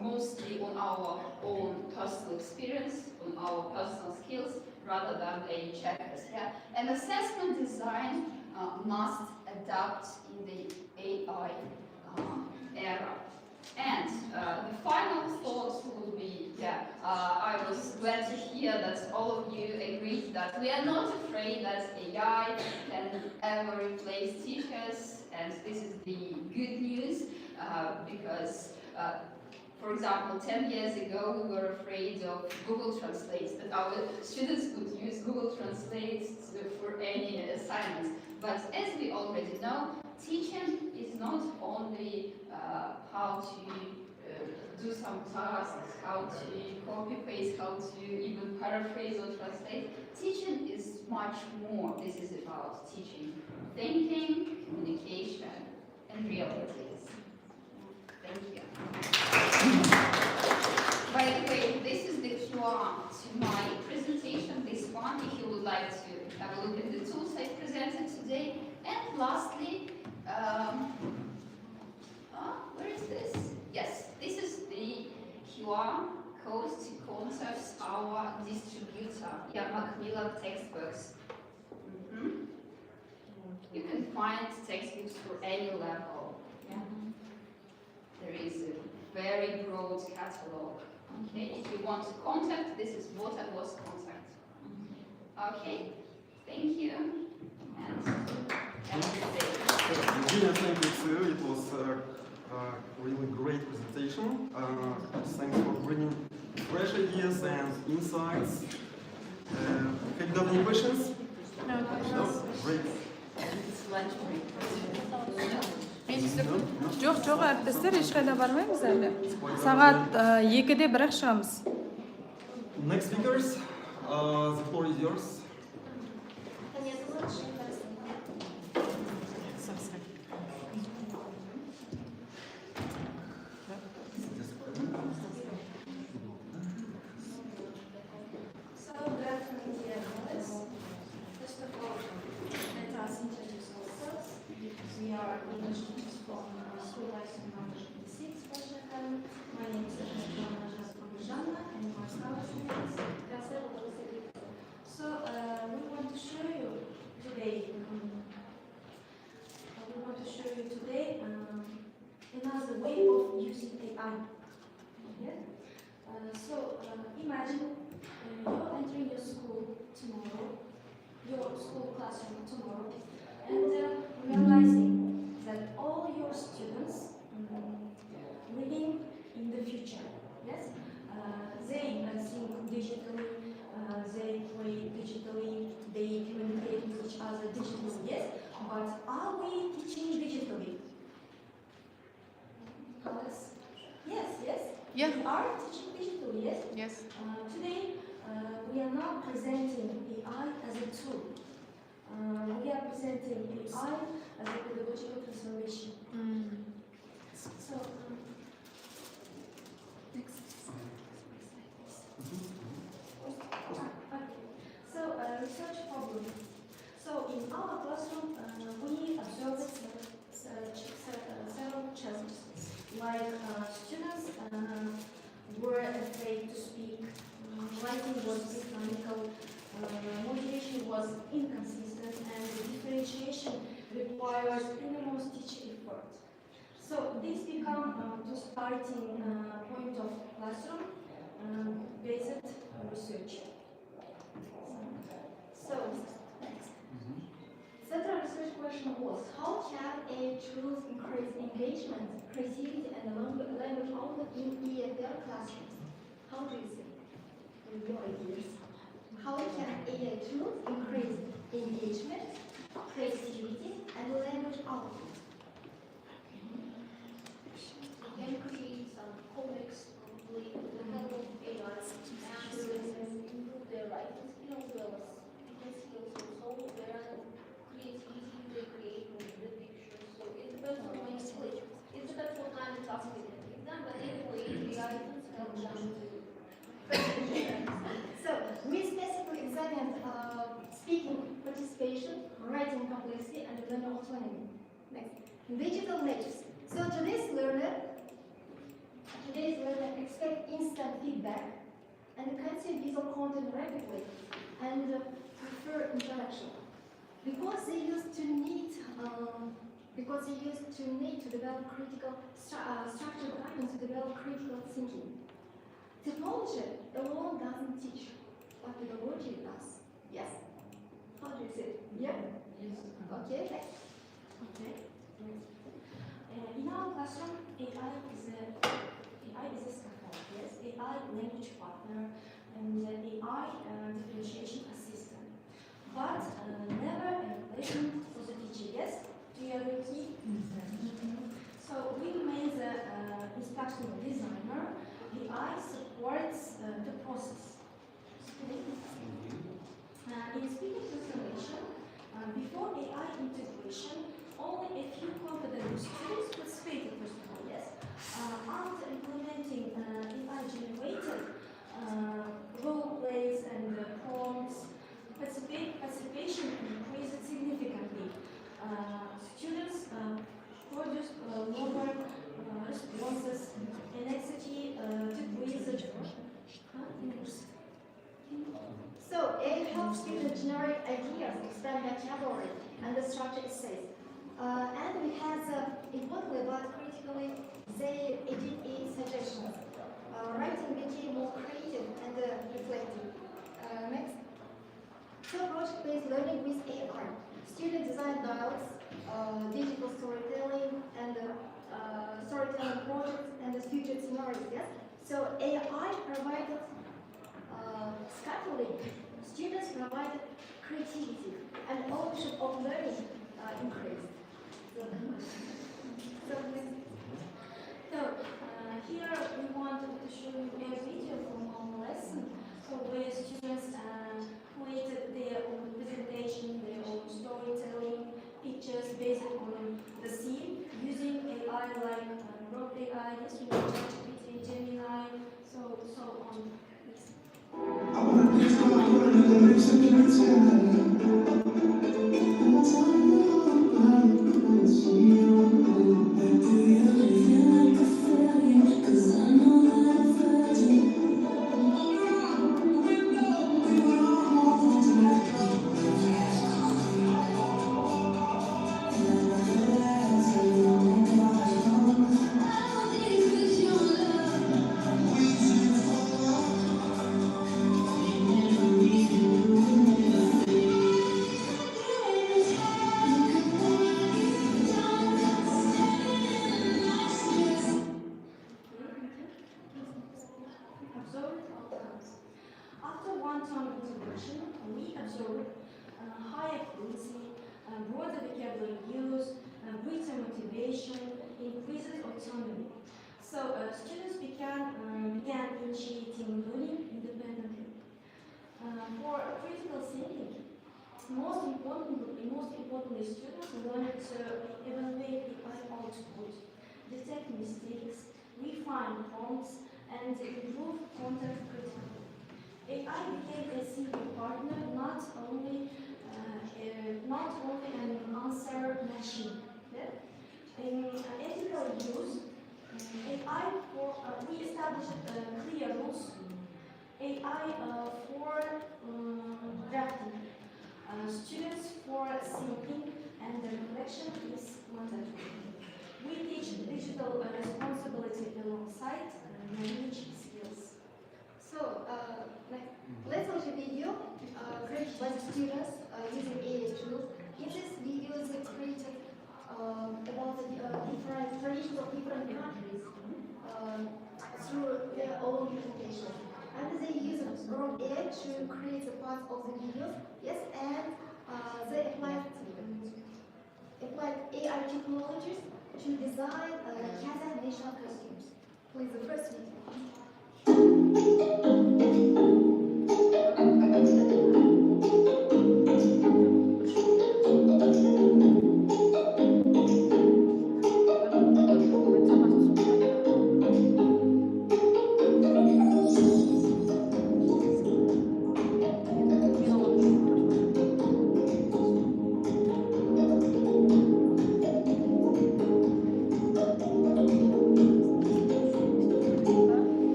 mostly on our own personal experience, on our personal skills, rather than a checkers. Yeah, and assessment design must adapt in the AI era. And the final thought would be, I was glad to hear that all of you agreed that we are not afraid that AI can ever replace teachers, and this is the good news, because, for example, 10 years ago we were afraid of Google Translate, that our students could use Google Translate for any assignments. But as we already know, teaching is not only how to do some tasks, how to copy-paste, how to even paraphrase or translate. Teaching is much more. This is about teaching thinking, communication, and realities. Thank you. By the way, this is the QR to my presentation, this one, if you would like to have a look at the tools I presented today. And lastly, where is this? Yes, this is the QR code to contact our distributor, Macmillan Textbooks. You can find textbooks for any level. Yeah. There is a very broad catalog. Okay, if you want to contact, this is what I was contact. Okay, thank you. And have a good day. Eugenia, thank you too. It was a really great presentation. Thanks for bringing fresh ideas and insights. Have you got any questions? No. Great. Жоқ, әріптестер, ешқайда бармаймыз әлі. Сағат 2-де бірақ шығамыз. Next speakers, the floor is yours. So, good afternoon, dear brothers. First of all, let us introduce ourselves. We are English teachers from School License number 26, Pashakan. My name is Anna Jaspovijanna, and my scholar's name is Kasel. So, we want to show you today. Another way of using AI. Yeah? Imagine you're entering your school tomorrow, your school classroom tomorrow, and realizing that all your students living in the future. Yes, they think digitally, they play digitally, they communicate with each other digitally. Yes, but are we teaching digitally? Yes. Yes. Yeah. We are teaching digital, yes? Yes. Today, we are not presenting AI as a tool. We are presenting AI as a pedagogical transformation. So, next. Okay. So, research problem. So, in our classroom, we observed several challenges, like students were afraid to speak, writing was mechanical, motivation was inconsistent, and the differentiation requires enormous teacher effort. So this become to starting point of classroom based research. So next. Central research question was, how can AI tools increase engagement, creativity, and language output in EFL classrooms? How do you think? With your ideas. How can AI tools increase engagement, creativity, and language output? You can create some comics with the help of AI and improve their writing skills as well as speaking skills also. Their creativity, they create with the pictures. So it depends on when you play. It depends what kind of task they can give them, but anyway, AI tools help them to. So, we specifically examined speaking participation, writing complexity, and learner autonomy. Next, digital natives. So today's learner expect instant feedback and consume visual content rapidly and prefer interaction because they used to need to develop critical structured guidance to develop critical thinking. Technology alone doesn't teach, but pedagogy does. Yes? How do you say it? Yeah? Yes. Okay, next. Okay. In our classroom, AI is a scaffold. Yes, AI language partner and AI differentiation assistant, but never a replacement for the teacher. Yes, do you agree? So we remain the instructional designer. AI supports the process. Okay. In speaking transformation, before AI integration, only a few confident students participated, first of all, yes. After implementing AI-generated role plays and prompts, participation increased significantly. Students produced longer responses, anxiety decreased. So AI helps students generate ideas, expand vocabulary, and the structure essays. And we have importantly but critically, they edit its suggestions. Writing became more creative and reflective. Next. So project-based learning with AI. Student design dialogues, digital storytelling, and storytelling projects, and the future scenarios. Yes. So AI provided scaffolding. Students provided creativity, and ownership of learning increased. So here we wanted to show you a video from our lesson, so where students created their own presentation, their own storytelling, pictures based on the scene using AI like Rock AI, yes, we have ChatGPT, Gemini, so on. I wanna be strong, I wanna make Observed outcomes. After one-time integration, we observed higher fluency, broader vocabulary use, greater motivation, increases autonomy. So students began importantly, students learn to evaluate AI output, detect mistakes, refine prompts, and improve content critically. AI became a single partner, not only an answer machine. Yeah? In ethical use, we established clear rules. AI for drafting, students for thinking, and the reflection is mandatory. We teach digital responsibility alongside language skills. So, let's watch a video created by the students using AI tools. In this video is created about the different traditions of different countries through their own interpretation. And they use Grown AI to create the parts of the videos. Yes, and they applied AI technologies to design Kazakh national costumes. Please, the first video.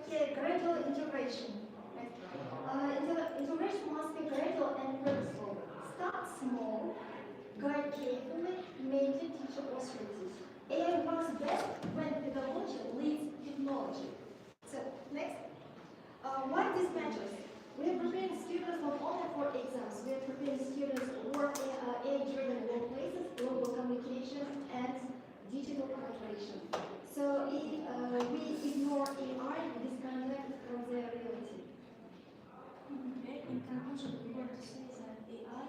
Okay, gradual integration. Integration must be gradual and purposeful. Start small, guide carefully, maintain teacher authorities. AI works best when pedagogy leads technology. So, next. Why these measures? We are preparing students not only for exams, we are preparing students for AI-driven workplaces, global communication, and digital collaboration. So if we ignore AI, disconnect from the reality. In conclusion, we want to say that AI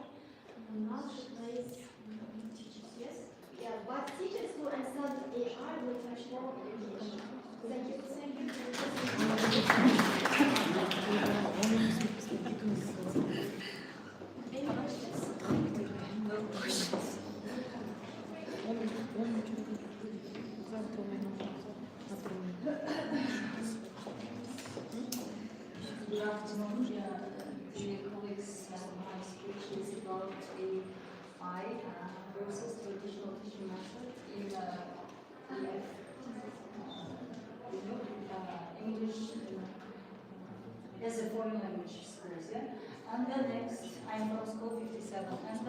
not replace teachers, yes? Yeah, but teachers who understand AI will transform education. Thank you. Thank you. Any questions? Good afternoon, dear colleagues. My speech is about AI versus traditional teaching method in English as a foreign language schools. Yeah? And then next, I'm from school 57, and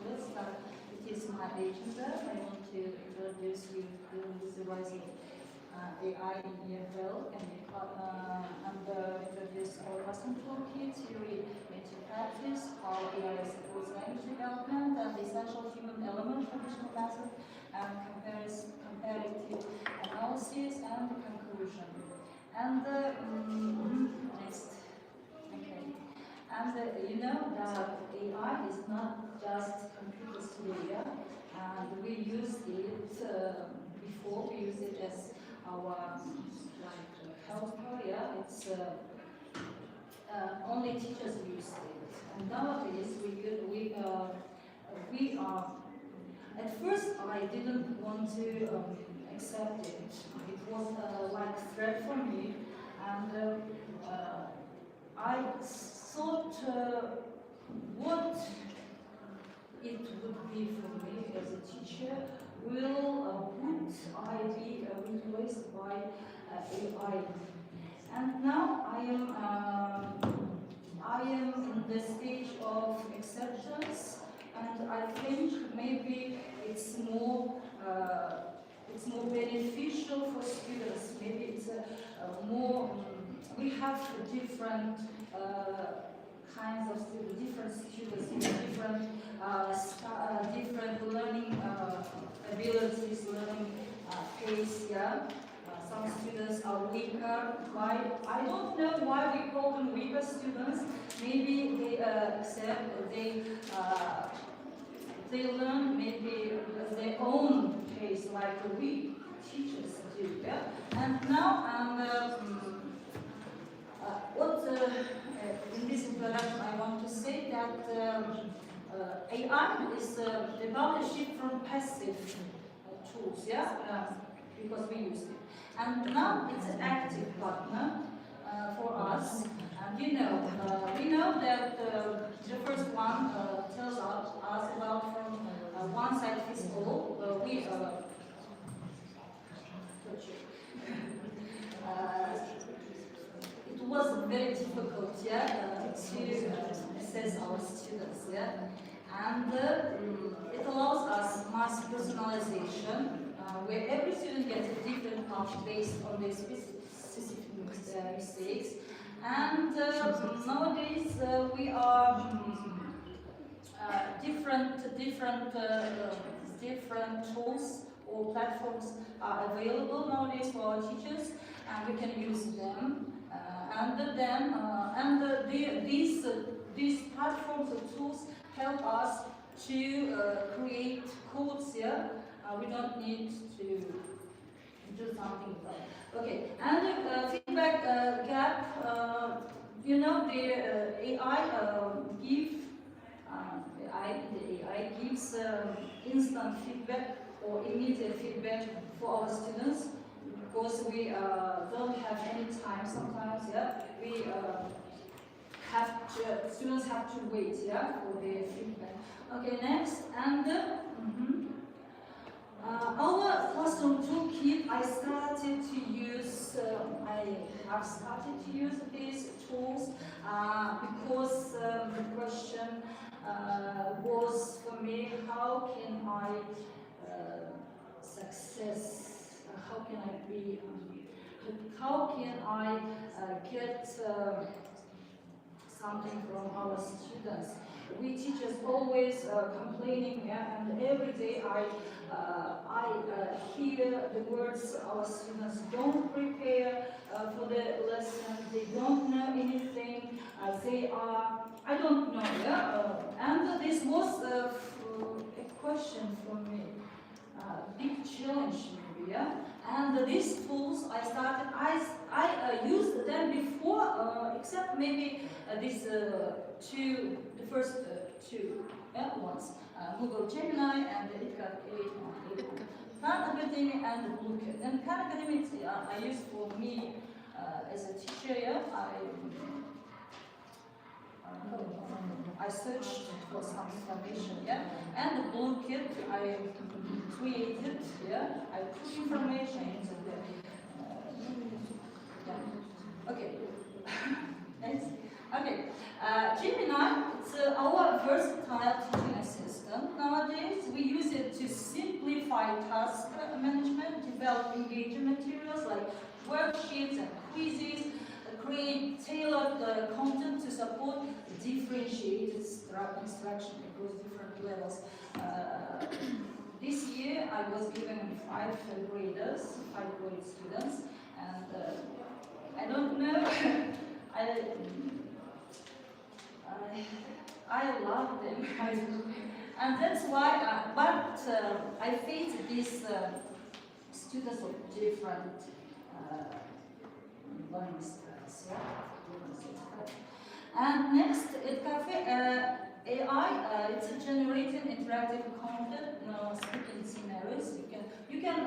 let's start. It is my agenda. I want to introduce you to the rise of AI in EFL and introduce our custom toolkit, theory into practice, how AI supports language development, and the essential human element, traditional method, and comparative analysis and conclusion. And next, okay. And you know that AI is not just computer studio, and we use it before. We use it as our healthcare. Yeah, it's only teachers use it. And nowadays we are. At first, I didn't want to accept it. It was like threat for me, and I thought what it would be for me as a teacher. Would I be replaced by AI? And now I am in the stage of acceptance, and I think maybe it's more beneficial for students. Maybe it's more. We have different kinds of students, different students, different different learning abilities, learning pace. Yeah. Some students are weaker. Why? I don't know why we call them weaker students. Maybe they accept, they learn maybe at their own pace, like we teachers do. Yeah? And now, in this introduction, I want to say that AI is about a shift from passive tools, yeah, because we use it. And now it's an active partner for us. And we know that the first one tells us about from one side fits all. It was very difficult, yeah, to assess our students, yeah, and it allows us mass personalization. Where every student gets a different path based on their specific mistakes. And nowadays we are different tools or platforms are available nowadays for our teachers, and we can use them. These platforms or tools help us to create codes here. We don't need to do something with that. Okay, and the feedback gap, the AI gives instant feedback or immediate feedback for our students, because we don't have any time sometimes, yeah. We students have to wait, yeah, for their feedback. Okay, next, and our classroom toolkit, I have started to use these tools because the question was for me, how can I get something from our students? We teachers always complaining, yeah, and every day I hear the words our students don't prepare for the lesson, they don't know anything, I don't know, yeah, and this was a question for me, big challenge maybe, yeah, and these tools I used them before, except maybe the first two ones, Google Gemini and the Khan Academy and Bluekit. And Khan Academy I used for me as a teacher. Yeah, I searched for some information. Yeah, and the Bluekit I created. Yeah, I put information into the. Okay. Next. Okay. Gemini, it's our versatile teaching assistant. Nowadays, we use it to simplify task management, develop engagement materials like worksheets and quizzes, create tailored content to support differentiated instruction across different levels. This year, I was given 5 grade students, and I don't know, I love them, and that's why. But I face these students of different learning styles. Yeah? And next, at Cafe, it's a generating interactive content, speaking scenarios. You can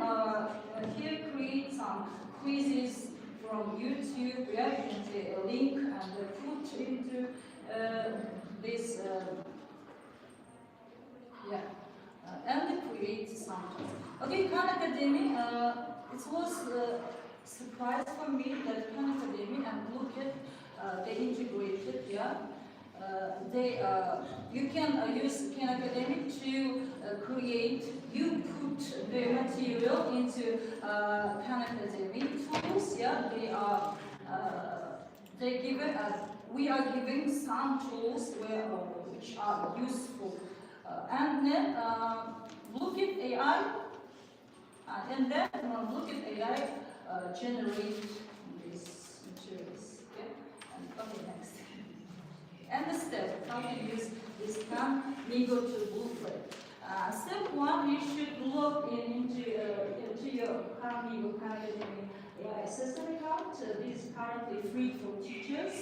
here create some quizzes from YouTube. Yeah, you can say a link and put into this. And create something. Okay, Khan Academy. It was a surprise for me that Khan Academy and Bluekit they integrated. Yeah. You can use Khan Academy to create. You put the material into Khan Academy tools. Yeah, they give it. We are giving some tools which are useful, and then Bluekit AI, and then Bluekit AI generate these materials. Yeah. And, okay, next. And the step, how to use this Khan Migo to Bluekit. Step 1, you should log into your Khan Migo Khan Academy AI system account. This is currently free for teachers.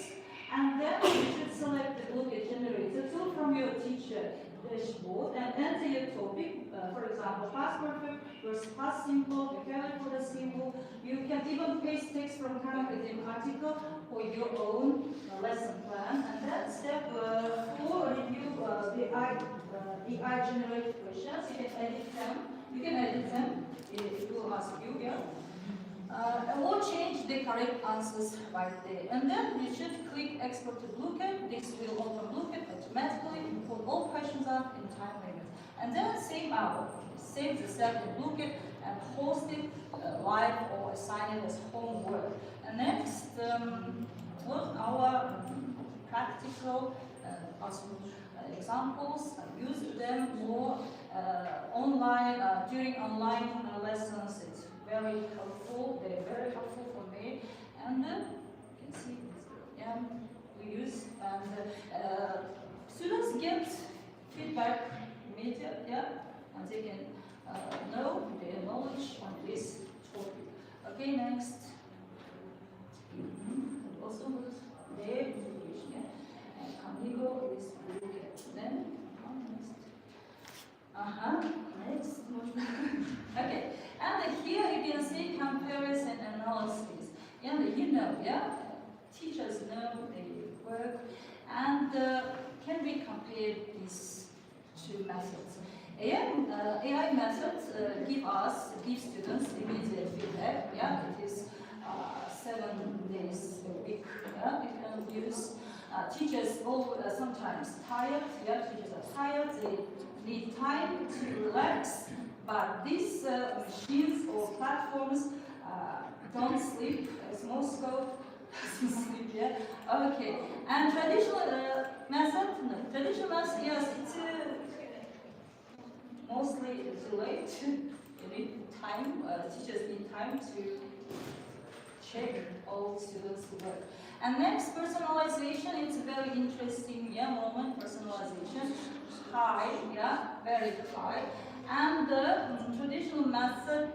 And then you should select the Bluekit generator tool from your teacher dashboard and enter your topic. For example, past perfect versus past simple, vocabulary for the symbol. You can even paste text from Khan Academy article for your own lesson plan. And then step 4, review the AI generated questions. You can edit them. It will ask you, yeah. Or change the correct answers right there. And then you should click export to Bluekit. This will open Bluekit automatically, put all questions up in time limit. And then save the set in Bluekit and host it live or assign it as homework. And next, our practical examples. I use them more online, during online lessons. It's very helpful. They're very helpful for me, and you can see this. We use and students get feedback immediately. Yeah, and they can know their knowledge on this topic. Okay, next. Also, their information. Yeah, and Amigo is Bluekit. Then next. Okay. And here you can see comparison analysis. And teachers know their work, and can we compare these two methods? AI methods give students immediate feedback. Yeah, it is 7 days a week. Yeah, you can use. Teachers sometimes tired. Yeah, teachers are tired. They need time to relax. But these machines or platforms don't sleep, as Moscow doesn't sleep, yeah? Okay, and traditional method, yes, it's mostly too late. You need time, teachers need time to check all students' work. And next, personalization, it's a very interesting moment, personalization, high, yeah, very high. And the traditional methods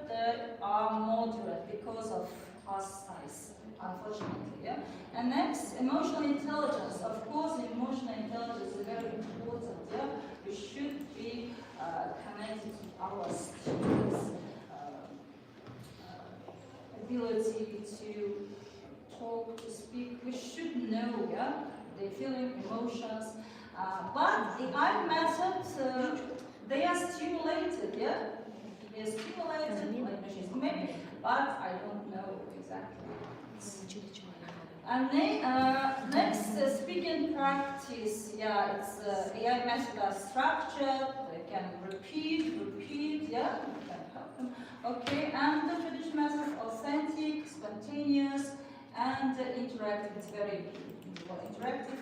are moderate because of class size, unfortunately. Yeah? And next, emotional intelligence. Of course, emotional intelligence is very important. Yeah? We should be connected to our students' ability to talk, to speak. We should know, yeah, their feeling, emotions. But the AI methods. They are stimulated, yeah? They are stimulated like machines, maybe, but I don't know exactly. And then, next, speaking practice, yeah, it's AI methods are structured, they can repeat, yeah, you can help them. Okay, and the traditional methods are authentic, spontaneous, and interactive. It's very interactive.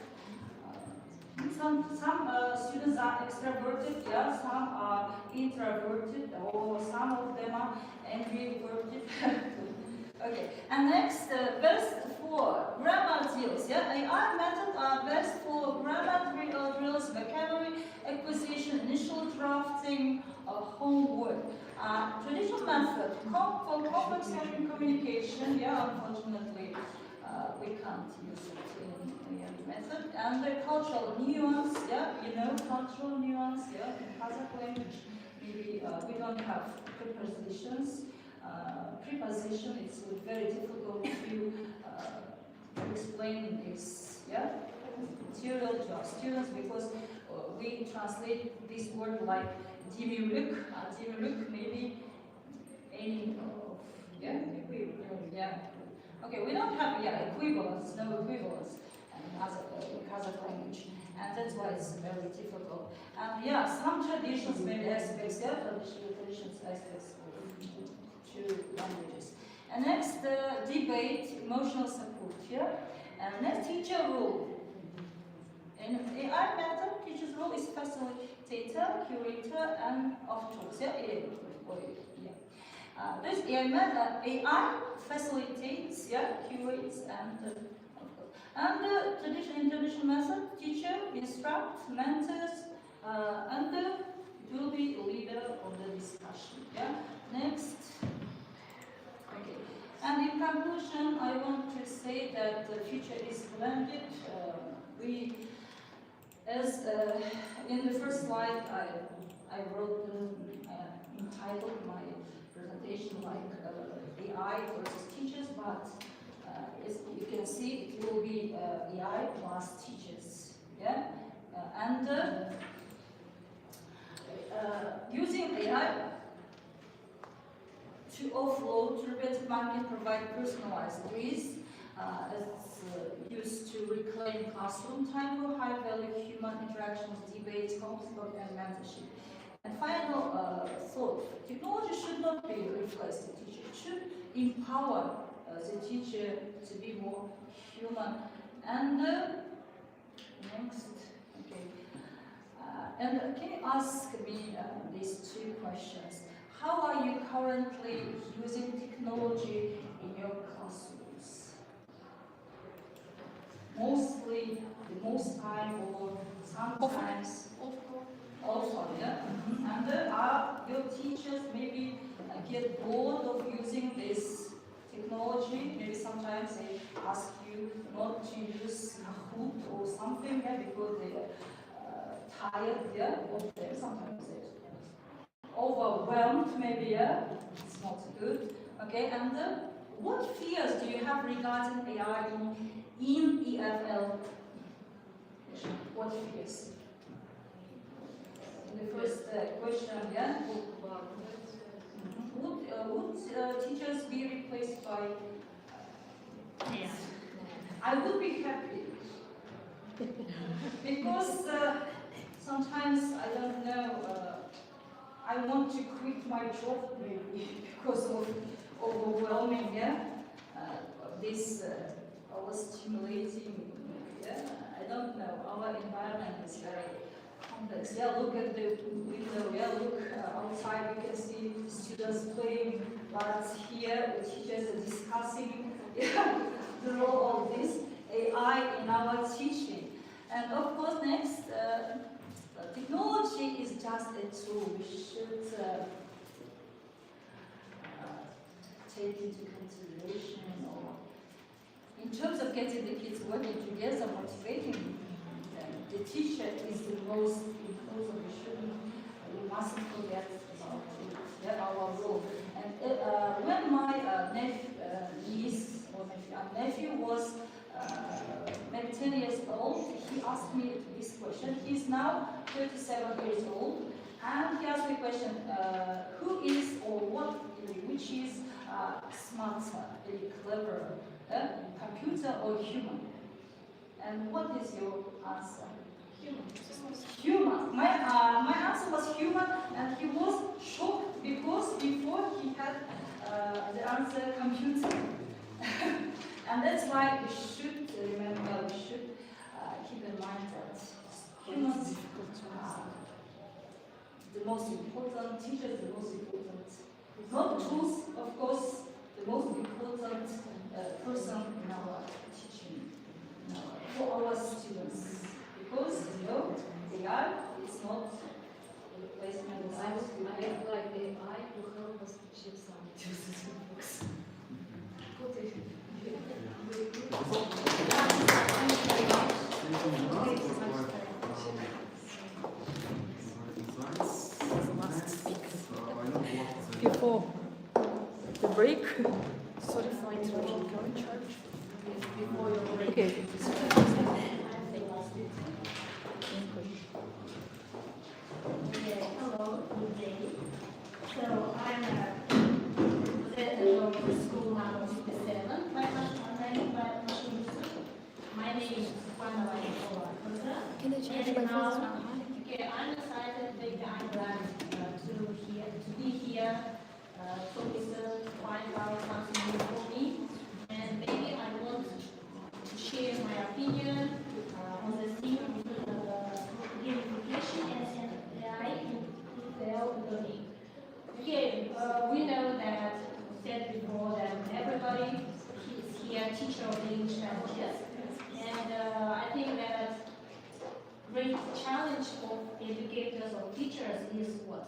Some students are extroverted, yeah, some are introverted, or some of them are ambiverted. Okay, and next, best for grammar drills. Yeah, AI methods are best for grammar drills, vocabulary acquisition, initial drafting, homework. Traditional method for complex communication. Yeah, unfortunately, we can't use it in the method. And the cultural nuance, cultural nuance, in Kazakh language, maybe we don't have prepositions. Preposition, it's very difficult to explain this, material to our students because we translate this word like demuruk, maybe any Okay, we don't have equivalence, no equivalence in Kazakh language, and that's why it's very difficult. And some traditions, maybe aspects, traditions aspects of two languages. And next, debate, emotional support here. And next, teacher role. In AI method, teacher's role is facilitator, curator, and of tools. This AI facilitates, curates, and in traditional method, teacher instruct, mentors, and it will be leader of the discussion. Next. Okay. And in conclusion, I want to say that the future is blended. As in the first slide, I wrote entitled my presentation like AI versus teachers, but as you can see, it will be AI plus teachers. And using AI to offload to repetitive market, provide personalized quiz as used to reclaim classroom time for high-value human interactions, debates, conflict, and mentorship. And final thought, technology should not be replace the teacher. It should empower the teacher to be more human. And next, okay. And can you ask me these two questions? How are you currently using technology in your classrooms? Mostly, the most time, or sometimes? Also, And are your teachers maybe get bored of using this technology? Maybe sometimes they ask you not to use Kahoot or something because they are tired of them. Sometimes they're overwhelmed, maybe, it's not good. Okay, and what fears do you have regarding AI in EFL? What fears? The first question, would teachers be replaced by? I would be happy because sometimes I don't know. I want to quit my job maybe because of overwhelming. This overstimulating. I don't know. Our environment is very complex. Look at the window. Look outside. You can see students playing, but here the teachers are discussing the role of this AI in our teaching. And of course, next, technology is just a tool. We should take into consideration. In terms of getting the kids working together, motivating them, the teacher is the most important. We mustn't forget about it, our role. And when my nephew was maybe 10 years old, he asked me this question. He's now 37 years old, and he asked me a question: who is or which is smarter, really cleverer, computer or human? And what is your answer? Human. My answer was human, and he was shocked because before he had the answer computer. And that's why we should remember, we should keep in mind that humans are the most important, teachers the most important. Not tools, of course, the most important person in our teaching, for our students. Because, AI is not a replacement of science. I would like AI to help us teach some books. for the break. Sorry for interrupting your church. Before your break. Okay. Okay, hello, good day. So I'm the school number 57. My name is Juana Valentova. Can I change And my now, phone? okay, I'm excited that I'm glad to be here, to listen, to find out something new for me. And maybe I want to share my opinion on the theme of gamification and AI in learning. Okay, we know that, said before, that everybody is here teacher of English languages. And I think that great challenge of educators or teachers is what?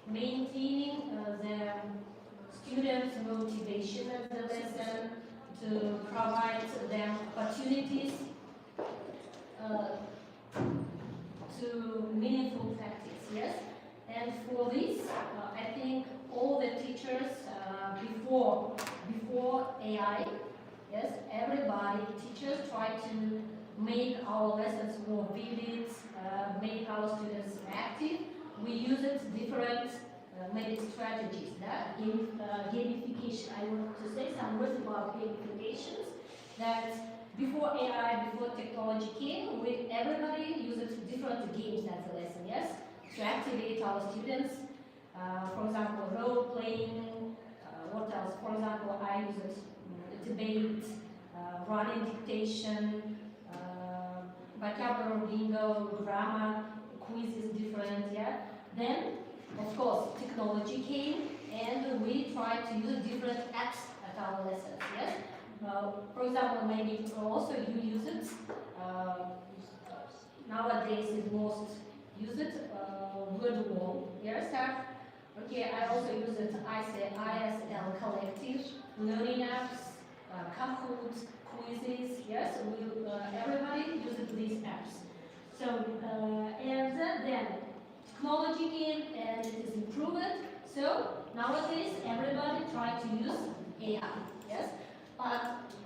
Maintaining the students' motivation at the lesson, to provide them opportunities to meaningful practice, yes? And for this, I think all the teachers before AI, yes, everybody, teachers try to make our lessons more vivid, make our students active. We use it different maybe strategies. That gamification. I want to say some words about gamifications. That before AI, before technology came, everybody used different games as a lesson. Yes, to activate our students. For example, role playing. What else? For example, I use it debate, writing dictation, vocabulary bingo, grammar, quiz is different, yeah. Then, of course, technology came and we tried to use different apps at our lessons, yes. For example, maybe also you use it. Nowadays is most used word wall, yes, sir. Okay, I also use it. I say ISL Collective, learning apps, Kahoot, quizzes. Yes, everybody uses these apps. So and then technology came and it is improved. So nowadays everybody try to use AI. Yes, but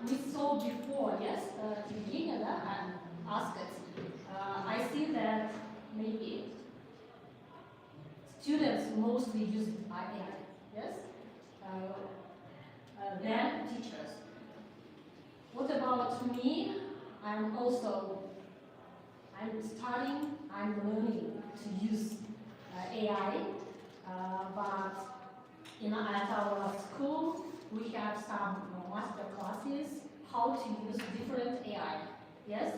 we saw before. Yes, to begin I asked it. I see that maybe students mostly use AI, yes? Than teachers. What about me? I'm learning to use AI, but at our school we have some master classes how to use different AI, yes?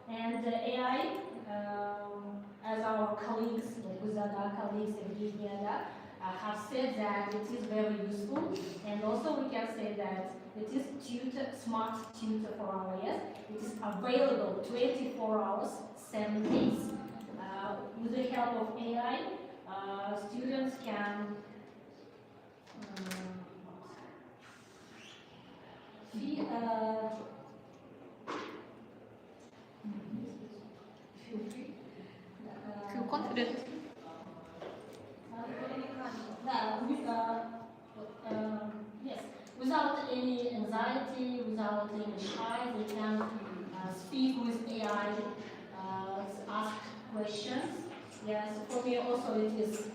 And AI, as our colleagues, Guzada colleagues and Viviana, have said that it is very useful, and also we can say that it is smart tutor for our years. It is available 24 hours, 7 days. With the help of AI, students can Feel confident. Yes, without any anxiety, without any shy, they can speak with AI, ask questions. Yes, for me also it is.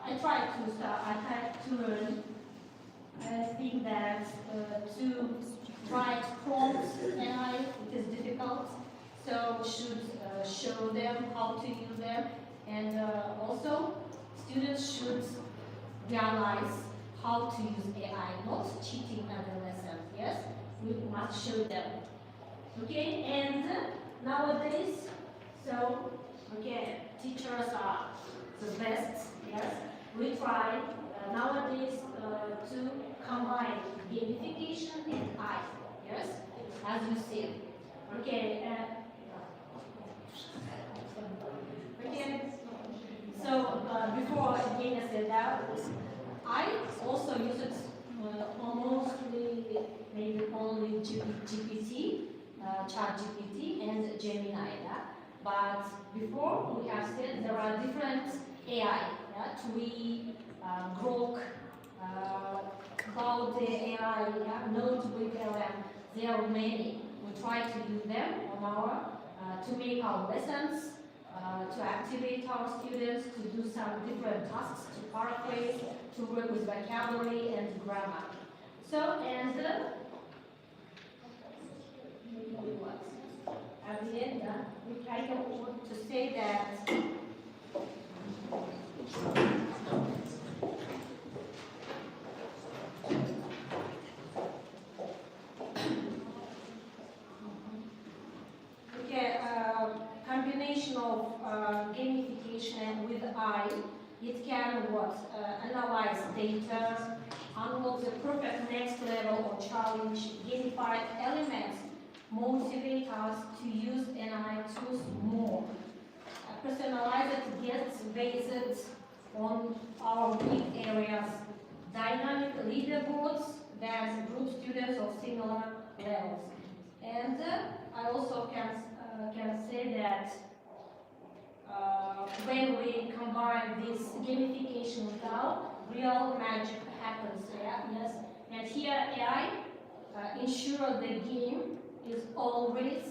I try to learn. I think that to write prompts AI it is difficult, so we should show them how to use them, and also students should realize how to use AI, not cheating at the lesson. Yes, we must show them. Okay, and nowadays, so okay, teachers are the best. Yes, we try nowadays to combine gamification and AI. Yes, as you see. Okay. Okay. So before again I said that I also use it mostly maybe only GPT, ChatGPT and Gemini. Yeah? But before we have said there are different AI, yeah? Twee, Grok, cloud AI, notebook LM, there are many. We try to use them on our, to make our lessons, to activate our students, to do some different tasks, to paraphrase, to work with vocabulary and grammar. So, and what? At the end, I want to say that combination of gamification with AI, it can analyze data, unlock the perfect next level of challenge, gamified elements motivate us to use AI tools more. Personalized gets based on our weak areas, dynamic leaderboards that group students of similar levels. And I also can say that when we combine this gamification with our real magic happens. Yes, and here AI ensure the game is always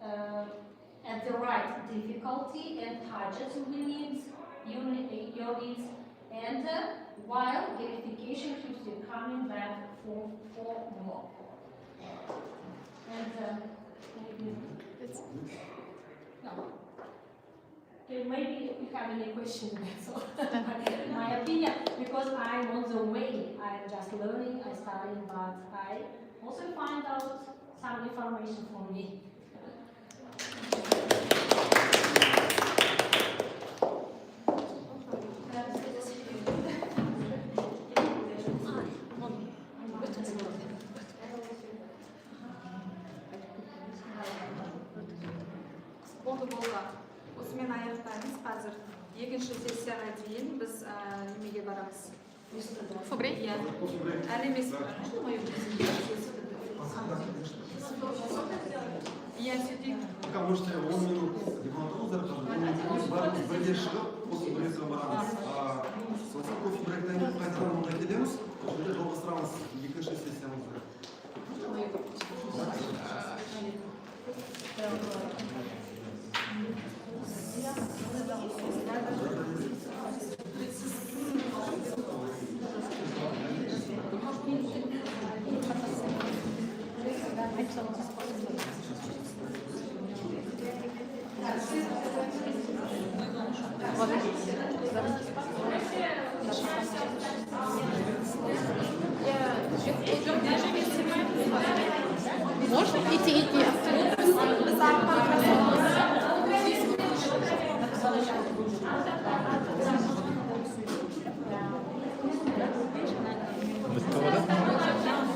at the right difficulty and target your needs, and while gamification keeps you coming back for more. And maybe you have any questions, that's all. My opinion, because I'm on the way, I'm just learning, I'm studying, but I also find out some information for me. Болды болға. Осымен аяқтаймыз. Қазір екінші сессияға дейін біз немеге барамыз. Фабрей? Иә. Әлі емес. Иә, сөйтейік. Пока можете 10 минут демонтажа, бәріміз бірге шығып, кофе брейкке барамыз. Сосын кофе брейктен кейін қайтадан мұнда келеміз, ол жерде жалғастырамыз екінші сессиямызды. Можно идти. Готово, да?